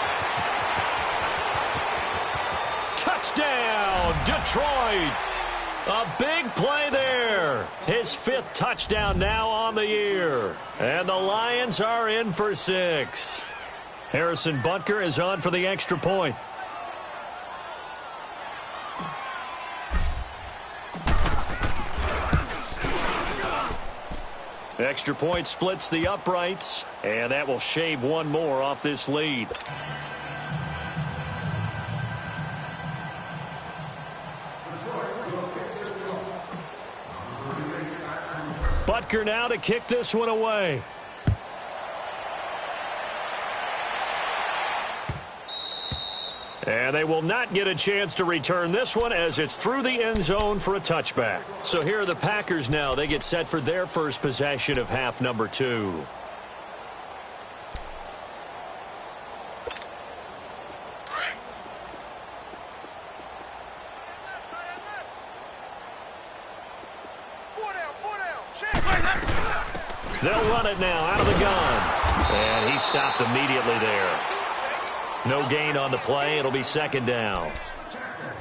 Touchdown, Detroit. A big play there. His 5th touchdown now on the year. And the Lions are in for 6. Harrison Butker is on for the extra point. Extra point splits the uprights, and that will shave 1 more off this lead. Butker now to kick this one away. And they will not get a chance to return this one as it's through the end zone for a touchback. So here are the Packers now. They get set for their first possession of half number 2. They'll run it now out of the gun. And he stopped immediately there. No gain on the play. It'll be 2nd down.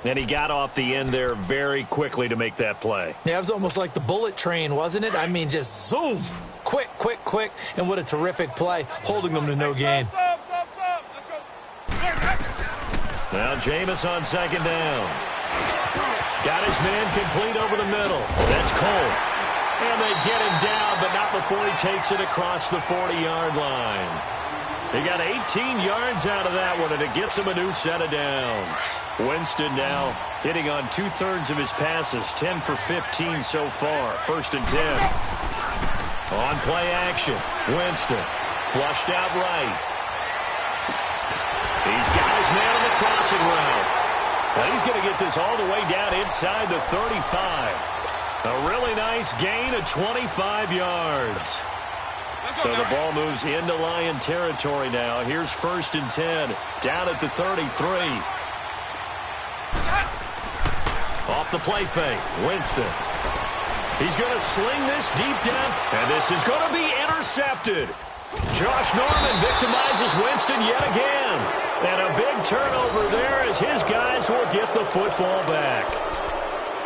And he got off the end there very quickly to make that play. Yeah, it was almost like the bullet train, wasn't it? I mean, just zoom. Quick, quick, quick. And what a terrific play, holding them to no gain. Now Jameis on 2nd down. Got his man complete over the middle. That's Cole. And they get him down, but not before he takes it across the 40-yard line. He got 18 yards out of that one, and it gets him a new set of downs. Winston now hitting on 2/3 of his passes, 10 for 15 so far. 1st and 10. On play action, Winston flushed out right. He's got his man on the crossing route. Now he's going to get this all the way down inside the 35. A really nice gain of 25 yards. So the ball moves into Lion territory now. Here's 1st and 10, down at the 33. Off the play fake, Winston. He's going to sling this deep down, and this is going to be intercepted. Josh Norman victimizes Winston yet again. And a big turnover there as his guys will get the football back.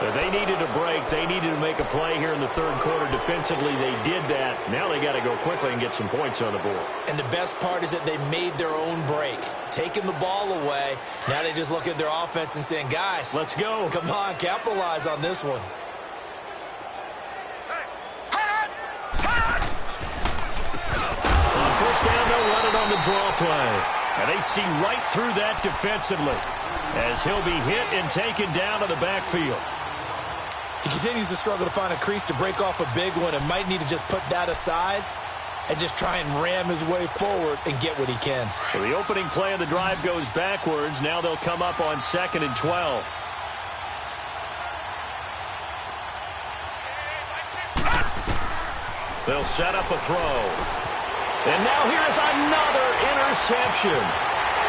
But they needed a break. They needed to make a play here in the 3rd quarter. Defensively, they did that. Now they got to go quickly and get some points on the board. And the best part is that they made their own break. Taking the ball away. Now they just look at their offense and saying, guys, let's go. Come on, capitalize on this one. On 1st down, they'll run it on the draw play. And they see right through that defensively as he'll be hit and taken down to the backfield. He continues to struggle to find a crease to break off a big one and might need to just put that aside and just try and ram his way forward and get what he can. So the opening play of the drive goes backwards. Now they'll come up on 2nd and 12. They'll set up a throw. And now here's another interception.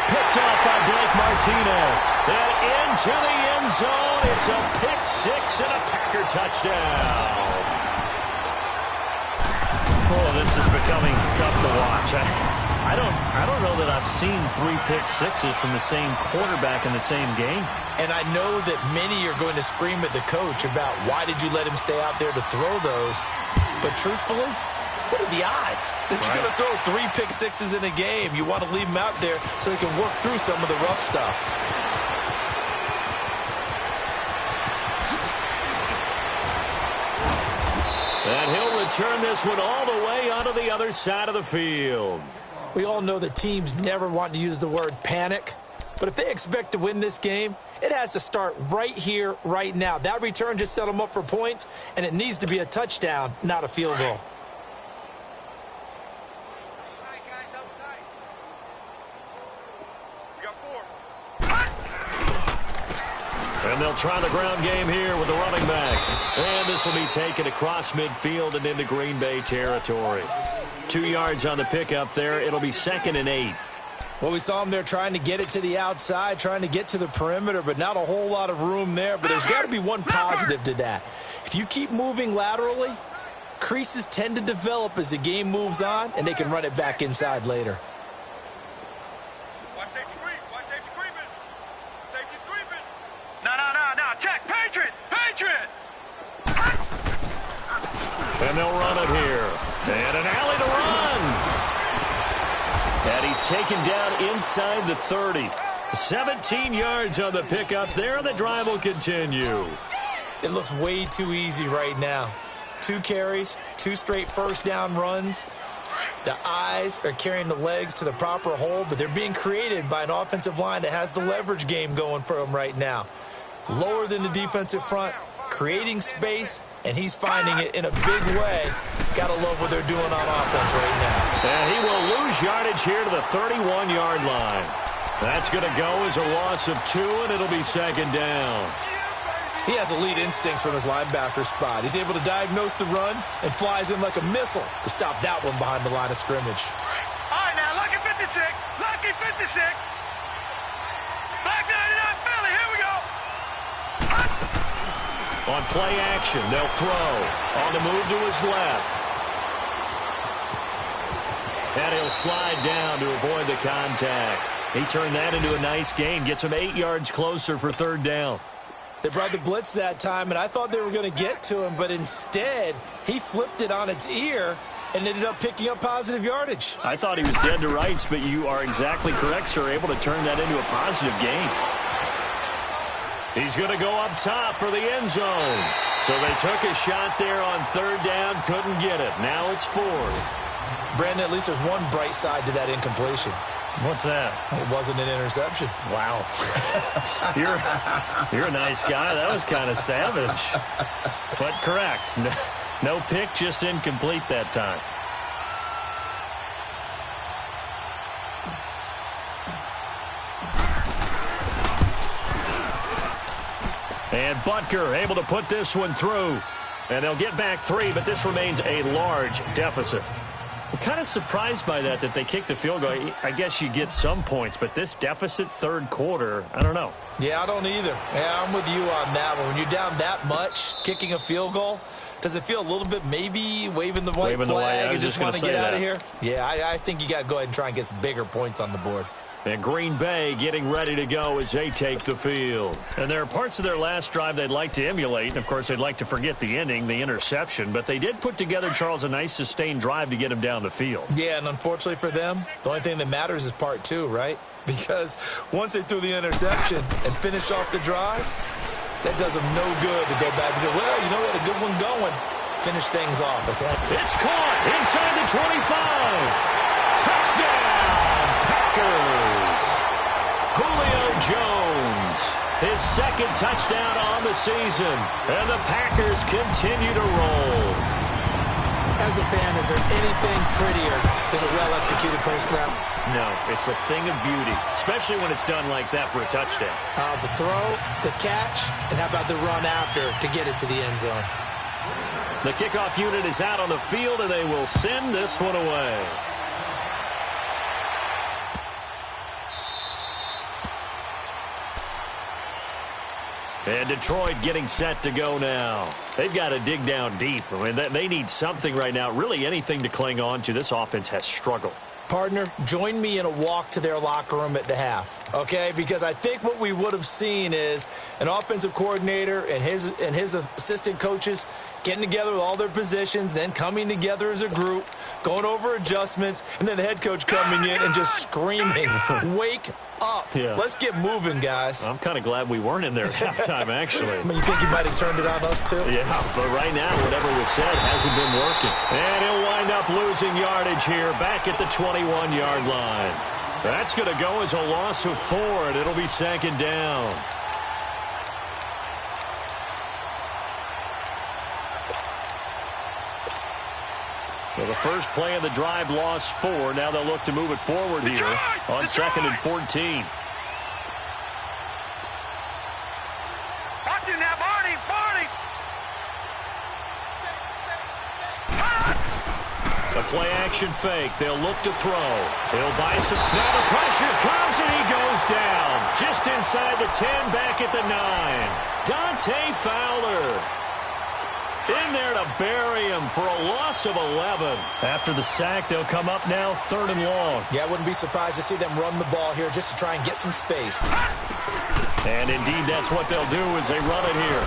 Picked up by Blake Martinez. And into the end zone. It's a pick 6 and a Packer touchdown. Oh, this is becoming tough to watch. I don't know that I've seen 3 pick 6s from the same quarterback in the same game. And I know that many are going to scream at the coach about why did you let him stay out there to throw those. But truthfully, what are the odds that you're going to throw 3 pick 6s in a game? You want to leave them out there so they can work through some of the rough stuff. And he'll return this one all the way onto the other side of the field. We all know that teams never want to use the word panic. But if they expect to win this game, it has to start right here, right now. That return just set them up for points, and it needs to be a touchdown, not a field goal. And they'll try the ground game here with the running back. And this will be taken across midfield and into Green Bay territory. 2 yards on the pickup there. It'll be 2nd and 8. Well, we saw him there trying to get it to the outside, trying to get to the perimeter, but not a whole lot of room there. But there's got to be one positive to that. If you keep moving laterally, creases tend to develop as the game moves on, and they can run it back inside later. Watch safety creep. Watch safety creeping. Safety's creeping. No. Check. Patriot. And they'll run it here. And an alley to run. And he's taken down inside the 30. 17 yards on the pickup there. The drive will continue. It looks way too easy right now. 2 carries, 2 straight 1st down runs. The eyes are carrying the legs to the proper hole, but they're being created by an offensive line that has the leverage game going for them right now. Lower than the defensive front, creating space, and he's finding it in a big way. Gotta love what they're doing on offense right now. And he will lose yardage here to the 31-yard line. That's going to go as a loss of 2, and it'll be 2nd down. He has elite instincts from his linebacker spot. He's able to diagnose the run and flies in like a missile to stop that one behind the line of scrimmage. All right, now, lucky 56. Lucky 56. Black 99 Philly, here we go. On play action, they'll throw. On the move to his left. And he'll slide down to avoid the contact. He turned that into a nice gain. Gets him 8 yards closer for 3rd down. They brought the blitz that time, and I thought they were going to get to him, but instead, he flipped it on its ear and ended up picking up positive yardage. I thought he was dead to rights, but you are exactly correct, sir. Able to turn that into a positive gain. He's going to go up top for the end zone. So they took a shot there on 3rd down, couldn't get it. Now it's 4th. Brandon, at least there's one bright side to that incompletion. What's that? It wasn't an interception. Wow. You're a nice guy. That was kind of savage. But correct. No pick, just incomplete that time. And Butker able to put this one through. And they'll get back 3, but this remains a large deficit. I'm kind of surprised by that they kicked the field goal. I guess you get some points, but this deficit third quarter, I don't know. Yeah, I don't either. Yeah, I'm with you on that one. When you're down that much, kicking a field goal, does it feel a little bit maybe waving the white flag and just want to get out of here? Yeah, I think you got to go ahead and try and get some bigger points on the board. And Green Bay getting ready to go as they take the field. And there are parts of their last drive they'd like to emulate. And, of course, they'd like to forget the ending, the interception. But they did put together, Charles, a nice sustained drive to get them down the field. Yeah, and unfortunately for them, the only thing that matters is part 2, right? Because once they threw the interception and finished off the drive, that does them no good to go back and say, well, you know what, a good one going. Finish things off. It's caught inside the 25. Touchdown, Packers. Julio Jones, his second touchdown on the season. And the Packers continue to roll. As a fan, is there anything prettier than a well-executed post route? No, it's a thing of beauty, especially when it's done like that for a touchdown. The throw, the catch, and how about the run after to get it to the end zone? The kickoff unit is out on the field, and they will send this one away. And Detroit getting set to go now. They've got to dig down deep. I mean, they need something right now, really anything to cling on to. This offense has struggled. Partner, join me in a walk to their locker room at the half, okay? Because I think what we would have seen is an offensive coordinator and his assistant coaches getting together with all their positions, then coming together as a group, going over adjustments, and then the head coach coming in and just screaming, wake up. Yeah. Let's get moving, guys. I'm kind of glad we weren't in there at halftime, actually. I mean, you think you might have turned it on us, too? Yeah, but right now, whatever was said hasn't been working. And he'll wind up losing yardage here back at the 21-yard line. That's going to go as a loss of 4, and it'll be second down. So the first play of the drive lost 4. Now they'll look to move it forward here on 2nd and 14. Watching that, Barney. The play-action fake. They'll look to throw. He'll buy some. Now the pressure comes, and he goes down. Just inside the 10, back at the 9. Dante Fowler in there to bury him for a loss of 11. After the sack, they'll come up now 3rd and long. Yeah, I wouldn't be surprised to see them run the ball here just to try and get some space. And indeed, that's what they'll do as they run it here.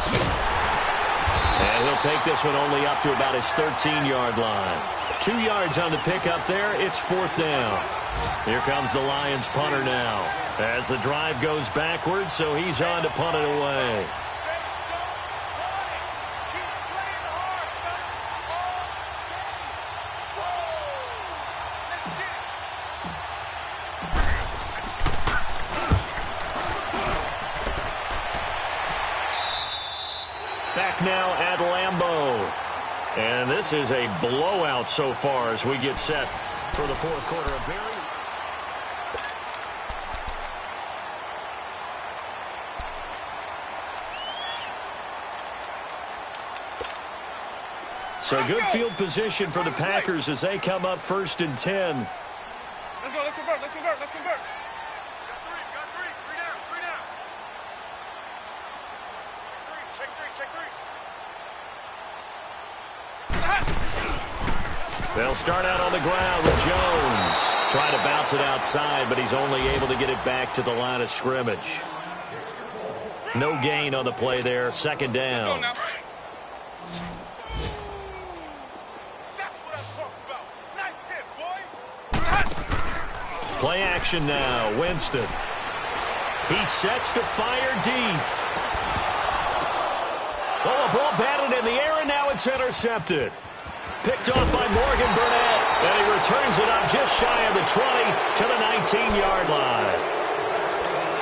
And he'll take this one only up to about his 13-yard line. 2 yards on the pickup there. It's 4th down. Here comes the Lions punter now as the drive goes backwards, so he's on to punt it away. Back now at Lambeau. And this is a blowout so far as we get set for the 4th quarter. So good field position for the Packers as they come up 1st and 10. Let's go, let's convert. Got three down. Check three. They'll start out on the ground with Jones. Trying to bounce it outside, but he's only able to get it back to the line of scrimmage. No gain on the play there. 2nd down. Play action now. Winston. He sets to fire deep. Oh, a ball batted in the air, and now it's intercepted. Picked off by Morgan Burnett. And he returns it up just shy of the 20 to the 19-yard line.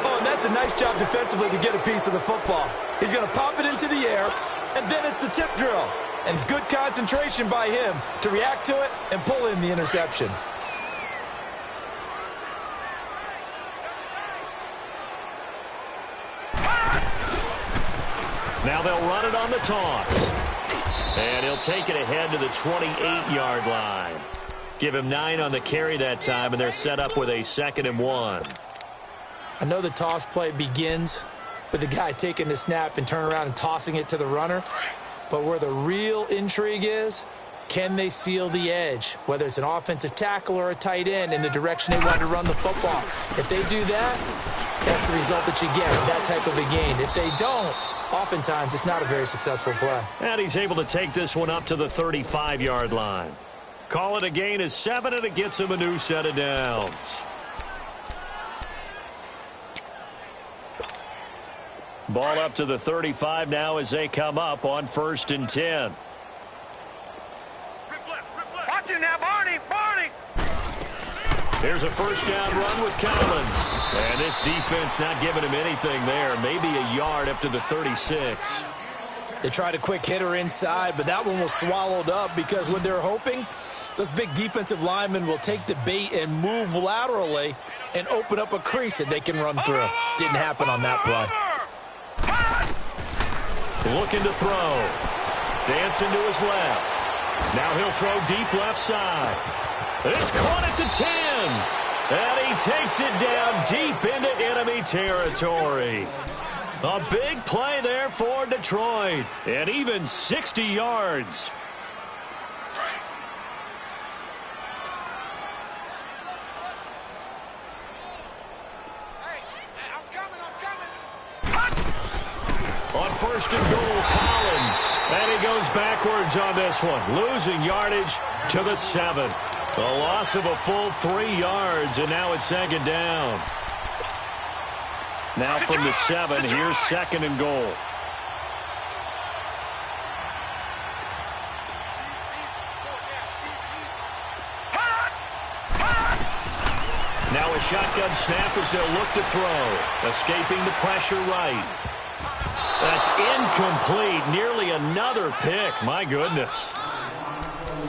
Oh, and that's a nice job defensively to get a piece of the football. He's going to pop it into the air, and then it's the tip drill. And good concentration by him to react to it and pull in the interception. Now they'll run it on the toss. And he'll take it ahead to the 28-yard line. Give him 9 on the carry that time, and they're set up with a 2nd and 1. I know the toss play begins with the guy taking the snap and turning around and tossing it to the runner. But where the real intrigue is, can they seal the edge, whether it's an offensive tackle or a tight end, in the direction they want to run the football? If they do that, that's the result that you get with that type of a gain. If they don't, oftentimes it's not a very successful play. And he's able to take this one up to the 35-yard line. Call it a gain of 7, and it gets him a new set of downs. Ball up to the 35 now as they come up on 1st and 10. Watch it now, Barney! Here's a first down run with Collins. And this defense not giving him anything there. Maybe a yard up to the 36. They tried a quick hitter inside, but that one was swallowed up because when they're hoping, those big defensive linemen will take the bait and move laterally and open up a crease that they can run through. Didn't happen on that play. Looking to throw. Dancing to his left. Now he'll throw deep left side. It's caught at the 10. And he takes it down deep into enemy territory. A big play there for Detroit. And even 60 yards. On 1st and goal, Collins. And he goes backwards on this one, losing yardage to the 7. A loss of a full 3 yards, and now it's 2nd down. Now from the 7, here's 2nd and goal. Now a shotgun snap as they'll look to throw. Escaping the pressure right. That's incomplete. Nearly another pick. My goodness.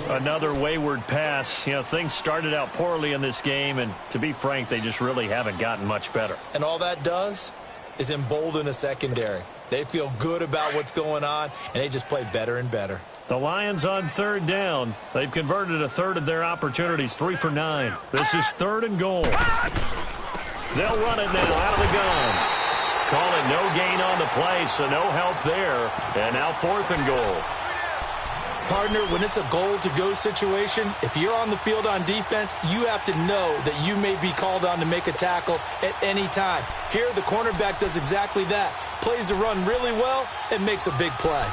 Another wayward pass. You know, things started out poorly in this game, and to be frank, they just really haven't gotten much better. And all that does is embolden a secondary. They feel good about what's going on, and they just play better and better. The Lions on 3rd down. They've converted a third of their opportunities, 3 for 9. This is 3rd and goal. They'll run it now out of the gun. Call it no gain on the play, so no help there. And now 4th and goal. Partner, when it's a goal-to-go situation, if you're on the field on defense, you have to know that you may be called on to make a tackle at any time. Here, the cornerback does exactly that. Plays the run really well and makes a big play.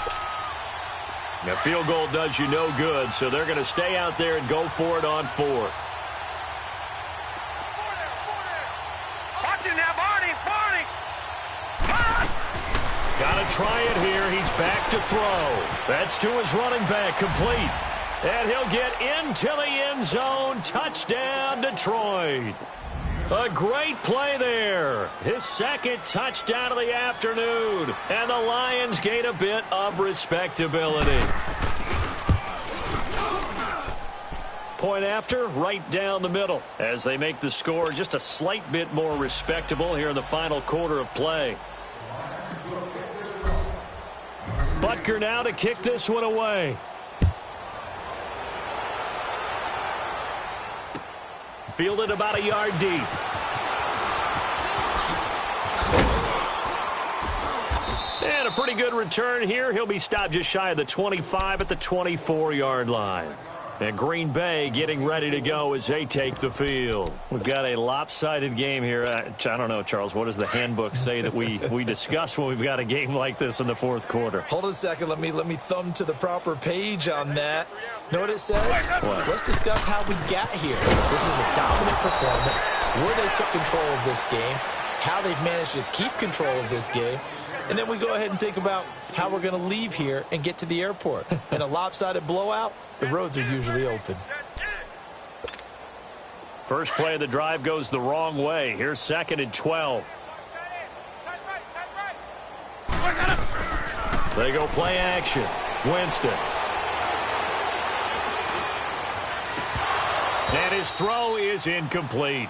Now, field goal does you no good, so they're going to stay out there and go for it on 4th. Watch it now, Barney! Got to try it here. He's back to throw. That's to his running back, complete. And he'll get into the end zone. Touchdown, Detroit. A great play there. His 2nd touchdown of the afternoon. And the Lions gain a bit of respectability. Point after, right down the middle, as they make the score just a slight bit more respectable here in the final quarter of play. Butker now to kick this one away. Fielded about a yard deep. And a pretty good return here. He'll be stopped just shy of the 25 at the 24-yard line. And Green Bay getting ready to go as they take the field. We've got a lopsided game here. I don't know, Charles, what does the handbook say that we discuss when we've got a game like this in the 4th quarter? Hold on a second. Let me thumb to the proper page on that. Know what it says? What? Let's discuss how we got here. This is a dominant performance, where they took control of this game, how they've managed to keep control of this game, and then we go ahead and think about how we're going to leave here and get to the airport. In a lopsided blowout, the roads are usually open. First play of the drive goes the wrong way. Here's 2nd and 12. They go play action. Winston. And his throw is incomplete.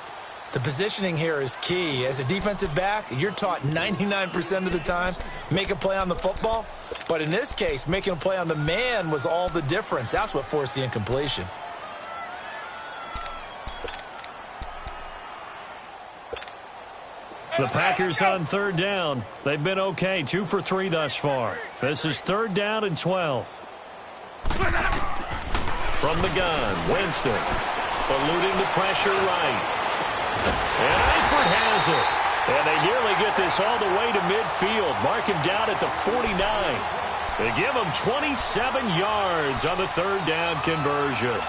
The positioning here is key. As a defensive back, you're taught 99% of the time, make a play on the football. But in this case, making a play on the man was all the difference. That's what forced the incompletion. The Packers on 3rd down. They've been okay, 2 for 3 thus far. This is 3rd down and 12. From the gun, Winston. Eluding the pressure right. And Eifert has it. And they nearly get this all the way to midfield. Mark him down at the 49. They give him 27 yards on the 3rd down conversion.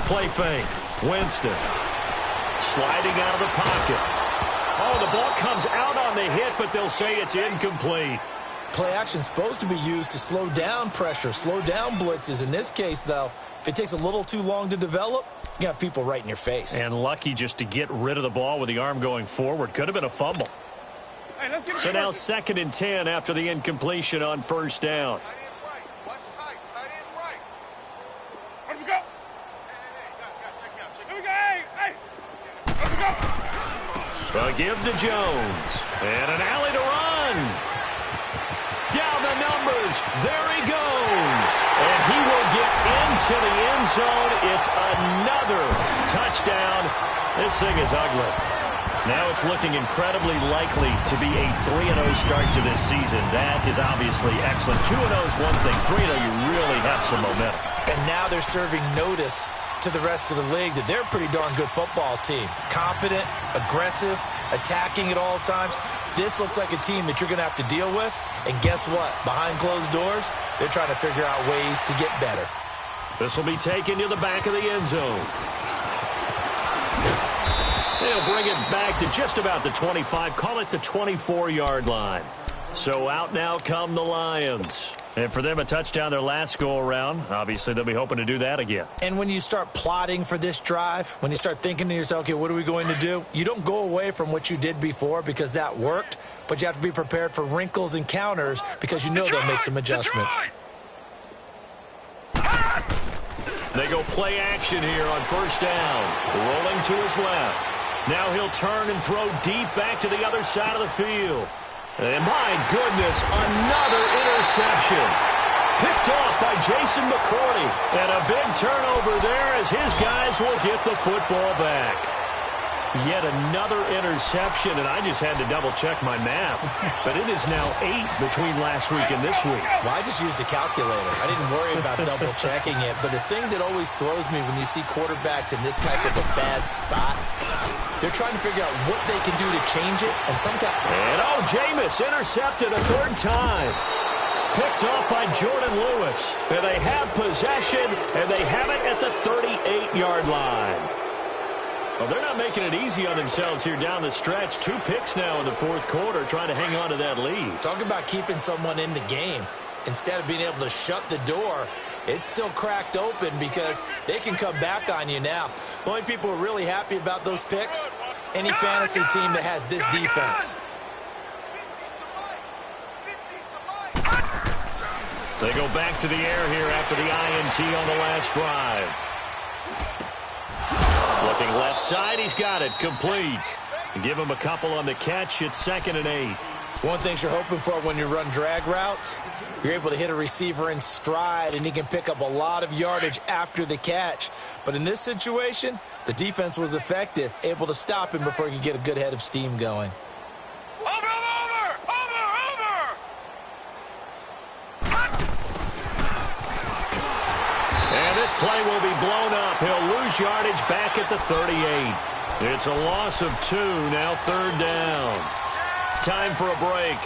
Play fake. Winston. Sliding out of the pocket. Oh, the ball comes out on the hit, but they'll say it's incomplete. Play action is supposed to be used to slow down pressure, slow down blitzes. In this case, though, if it takes a little too long to develop, you got people right in your face. And lucky just to get rid of the ball with the arm going forward. Could have been a fumble. So now 2nd and 10 after the incompletion on 1st down. A give to Jones. And an alley to run. Down the numbers. There he goes. And he will get into the end zone. It's another touchdown. This thing is ugly. Now it's looking incredibly likely to be a 3-0 start to this season. That is obviously excellent. 2-0 is one thing. 3-0, you really have some momentum. And now they're serving notice to the rest of the league that they're a pretty darn good football team. Confident, aggressive, attacking at all times. This looks like a team that you're going to have to deal with. And guess what? Behind closed doors, they're trying to figure out ways to get better. This will be taken to the back of the end zone. They'll bring it back to just about the 25. Call it the 24-yard line. So out now come the Lions. And for them, a touchdown their last go-around. Obviously, they'll be hoping to do that again. And when you start plotting for this drive, when you start thinking to yourself, okay, what are we going to do? You don't go away from what you did before because that worked, but you have to be prepared for wrinkles and counters because you know they'll make some adjustments. They go play action here on 1st down. Rolling to his left. Now he'll turn and throw deep back to the other side of the field. And my goodness, another interception. Picked off by Jason McCourty. And a big turnover there as his guys will get the football back. Yet another interception, and I just had to double-check my math. But it is now 8 between last week and this week. Well, I just used a calculator. I didn't worry about double-checking it. But the thing that always throws me when you see quarterbacks in this type of a bad spot, they're trying to figure out what they can do to change it. And sometimes... And Jameis intercepted a 3rd time. Picked off by Jordan Lewis. And they have possession, and they have it at the 38-yard line. Well, they're not making it easy on themselves here down the stretch. 2 picks now in the 4th quarter, trying to hang on to that lead. Talk about keeping someone in the game. Instead of being able to shut the door, it's still cracked open because they can come back on you now. The only people who are really happy about those picks, any fantasy team that has this defense. They go back to the air here after the INT on the last drive. Looking left side, he's got it, complete. Give him a couple on the catch, it's 2nd and 8. One thing you're hoping for when you run drag routes, you're able to hit a receiver in stride, and he can pick up a lot of yardage after the catch. But in this situation, the defense was effective, able to stop him before he could get a good head of steam going. And this play will be blown up. He'll lose yardage back at the 38. It's a loss of 2, now 3rd down. Time for a break.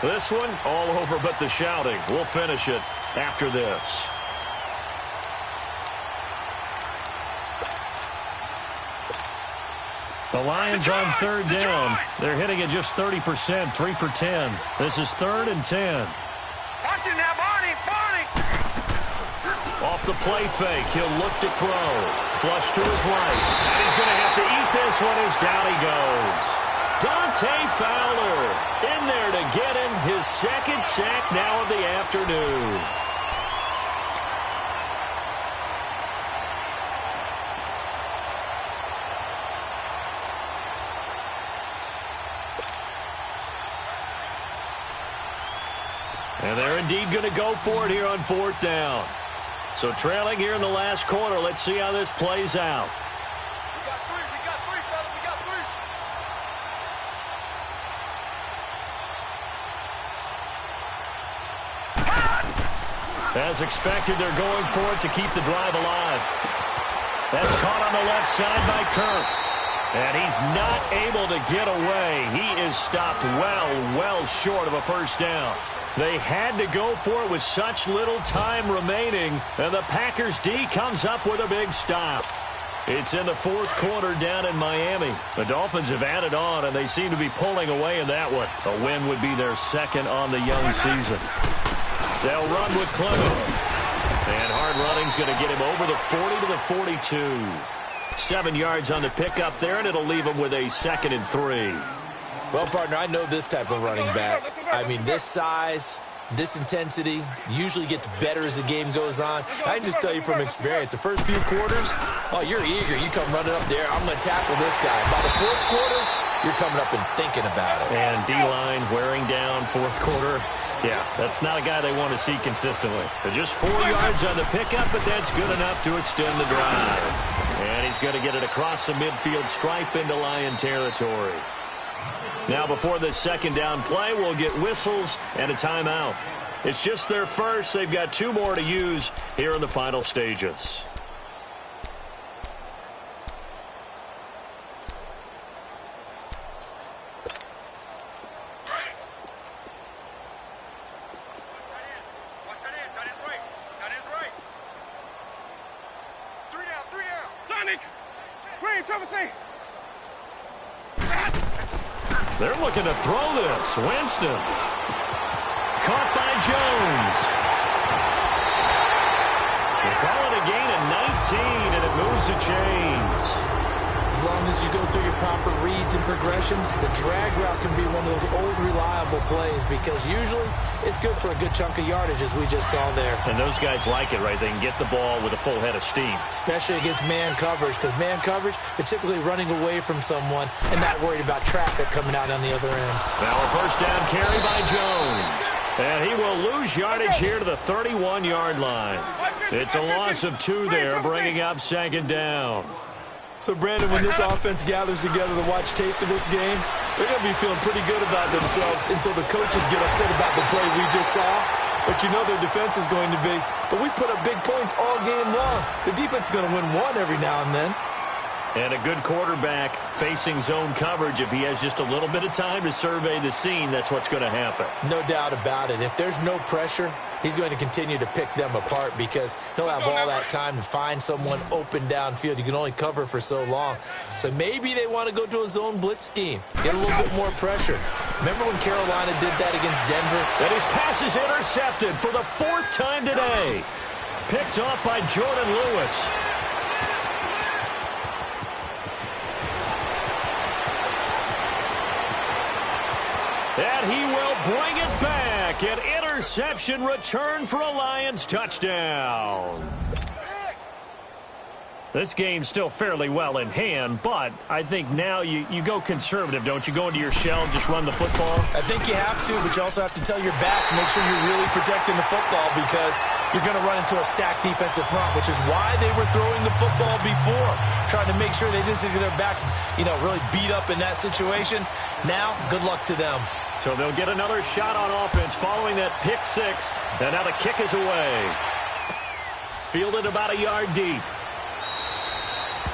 This one, all over but the shouting. We'll finish it after this. The Lions on third down. They're hitting at just 30%, 3 for 10. This is 3rd and 10. Watch it now, Barney! Off the play fake, he'll look to throw. Flush to his right. And he's going to have to eat this one as down he goes. Dante Fowler in there to get him his second sack now of the afternoon. And they're indeed going to go for it here on 4th down. So trailing here in the last quarter. Let's see how this plays out. We got three, fellas, we got three. As expected, they're going for it to keep the drive alive. That's caught on the left side by Kirk. And he's not able to get away. He is stopped well short of a first down. They had to go for it with such little time remaining, and the Packers D comes up with a big stop. It's in the 4th quarter down in Miami. The Dolphins have added on, and they seem to be pulling away in that one. A win would be their 2nd on the young season. They'll run with Clement. And hard running's going to get him over the 40 to the 42. 7 yards on the pickup there, and it'll leave him with a 2nd and 3. Well, partner, I know this type of running back. I mean, this size, this intensity usually gets better as the game goes on. I can just tell you from experience, the first few quarters, oh, you're eager. You come running up there, I'm going to tackle this guy. By the 4th quarter, you're coming up and thinking about it. And D-line wearing down 4th quarter. Yeah, that's not a guy they want to see consistently. They're just 4 yards on the pickup, but that's good enough to extend the drive. And he's going to get it across the midfield stripe into Lion territory. Now, before this 2nd down play, we'll get whistles and a timeout. It's just their first. They've got 2 more to use here in the final stages. They're looking to throw this. Winston. Caught by Jones. They call it a gain of 19, and it moves the chains. As long as you go through your proper reads and progressions, the drag route can be one of those old reliable plays because usually it's good for a good chunk of yardage, as we just saw there. And those guys like it, right? They can get the ball with a full head of steam. Especially against man coverage, because man coverage, they're typically running away from someone and not worried about traffic coming out on the other end. Now a first down carry by Jones. And he will lose yardage here to the 31-yard line. It's a loss of 2 there, bringing up 2nd down. So, Brandon, when this offense gathers together to watch tape for this game, they're going to be feeling pretty good about themselves until the coaches get upset about the play we just saw. But you know their defense is going to be. But we put up big points all game long. The defense is going to win one every now and then. And a good quarterback facing zone coverage, if he has just a little bit of time to survey the scene, that's what's going to happen. No doubt about it. If there's no pressure, he's going to continue to pick them apart because he'll have all that time to find someone open downfield. You can only cover for so long. So maybe they want to go to a zone blitz scheme, get a little bit more pressure. Remember when Carolina did that against Denver? And his pass is intercepted for the 4th time today. Picked off by Jordan Lewis. And he will bring it back. An interception return for a Lions touchdown. This game's still fairly well in hand, but I think now you go conservative, don't you? Go into your shell and just run the football? I think you have to, but you also have to tell your backs, make sure you're really protecting the football because you're going to run into a stacked defensive front, which is why they were throwing the football before, trying to make sure they just get their backs, really beat up in that situation. Now, good luck to them. So they'll get another shot on offense following that pick 6, and now the kick is away. Fielded about a yard deep.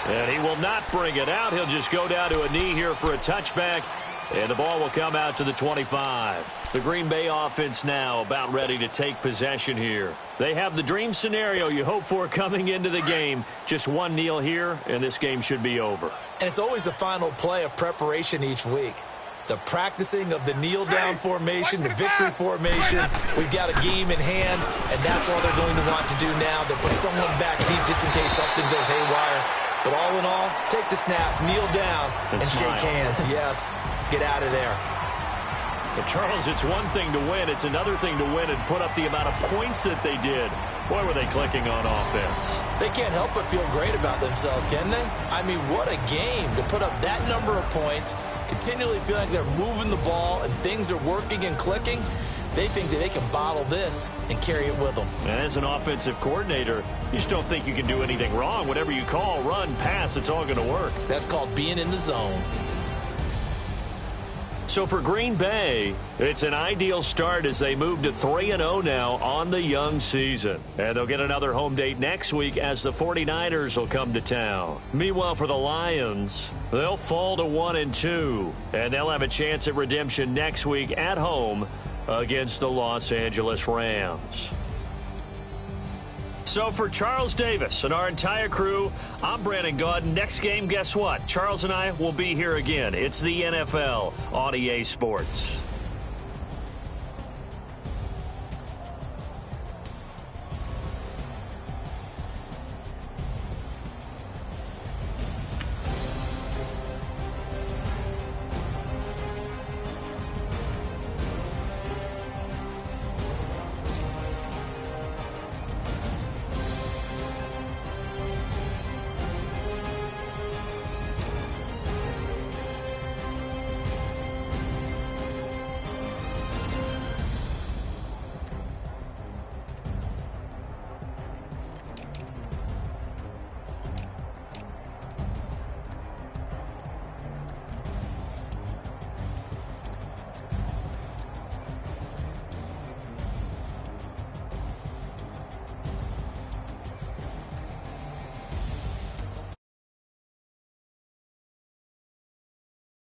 And he will not bring it out. He'll just go down to a knee here for a touchback. And the ball will come out to the 25. The Green Bay offense now about ready to take possession here. They have the dream scenario you hope for coming into the game. Just one kneel here, and this game should be over. And it's always the final play of preparation each week. The practicing of the kneel-down formation, the victory formation. We've got a game in hand, and that's all they're going to want to do now. They'll put someone back deep just in case something goes haywire. But all in all, take the snap, kneel down, and shake hands. Yes, get out of there. But Charles, it's one thing to win. It's another thing to win and put up the amount of points that they did. Boy, were they clicking on offense. They can't help but feel great about themselves, can they? I mean, what a game to put up that number of points, continually feeling like they're moving the ball and things are working and clicking. They think that they can bottle this and carry it with them. And as an offensive coordinator, you just don't think you can do anything wrong. Whatever you call, run, pass, it's all going to work. That's called being in the zone. So for Green Bay, it's an ideal start as they move to 3-0 now on the young season. And they'll get another home date next week as the 49ers will come to town. Meanwhile, for the Lions, they'll fall to 1-2. And they'll have a chance at redemption next week at home against the Los Angeles Rams. So for Charles Davis and our entire crew, I'm Brandon Gaudin. Next game, guess what? Charles and I will be here again. It's the NFL on EA Sports.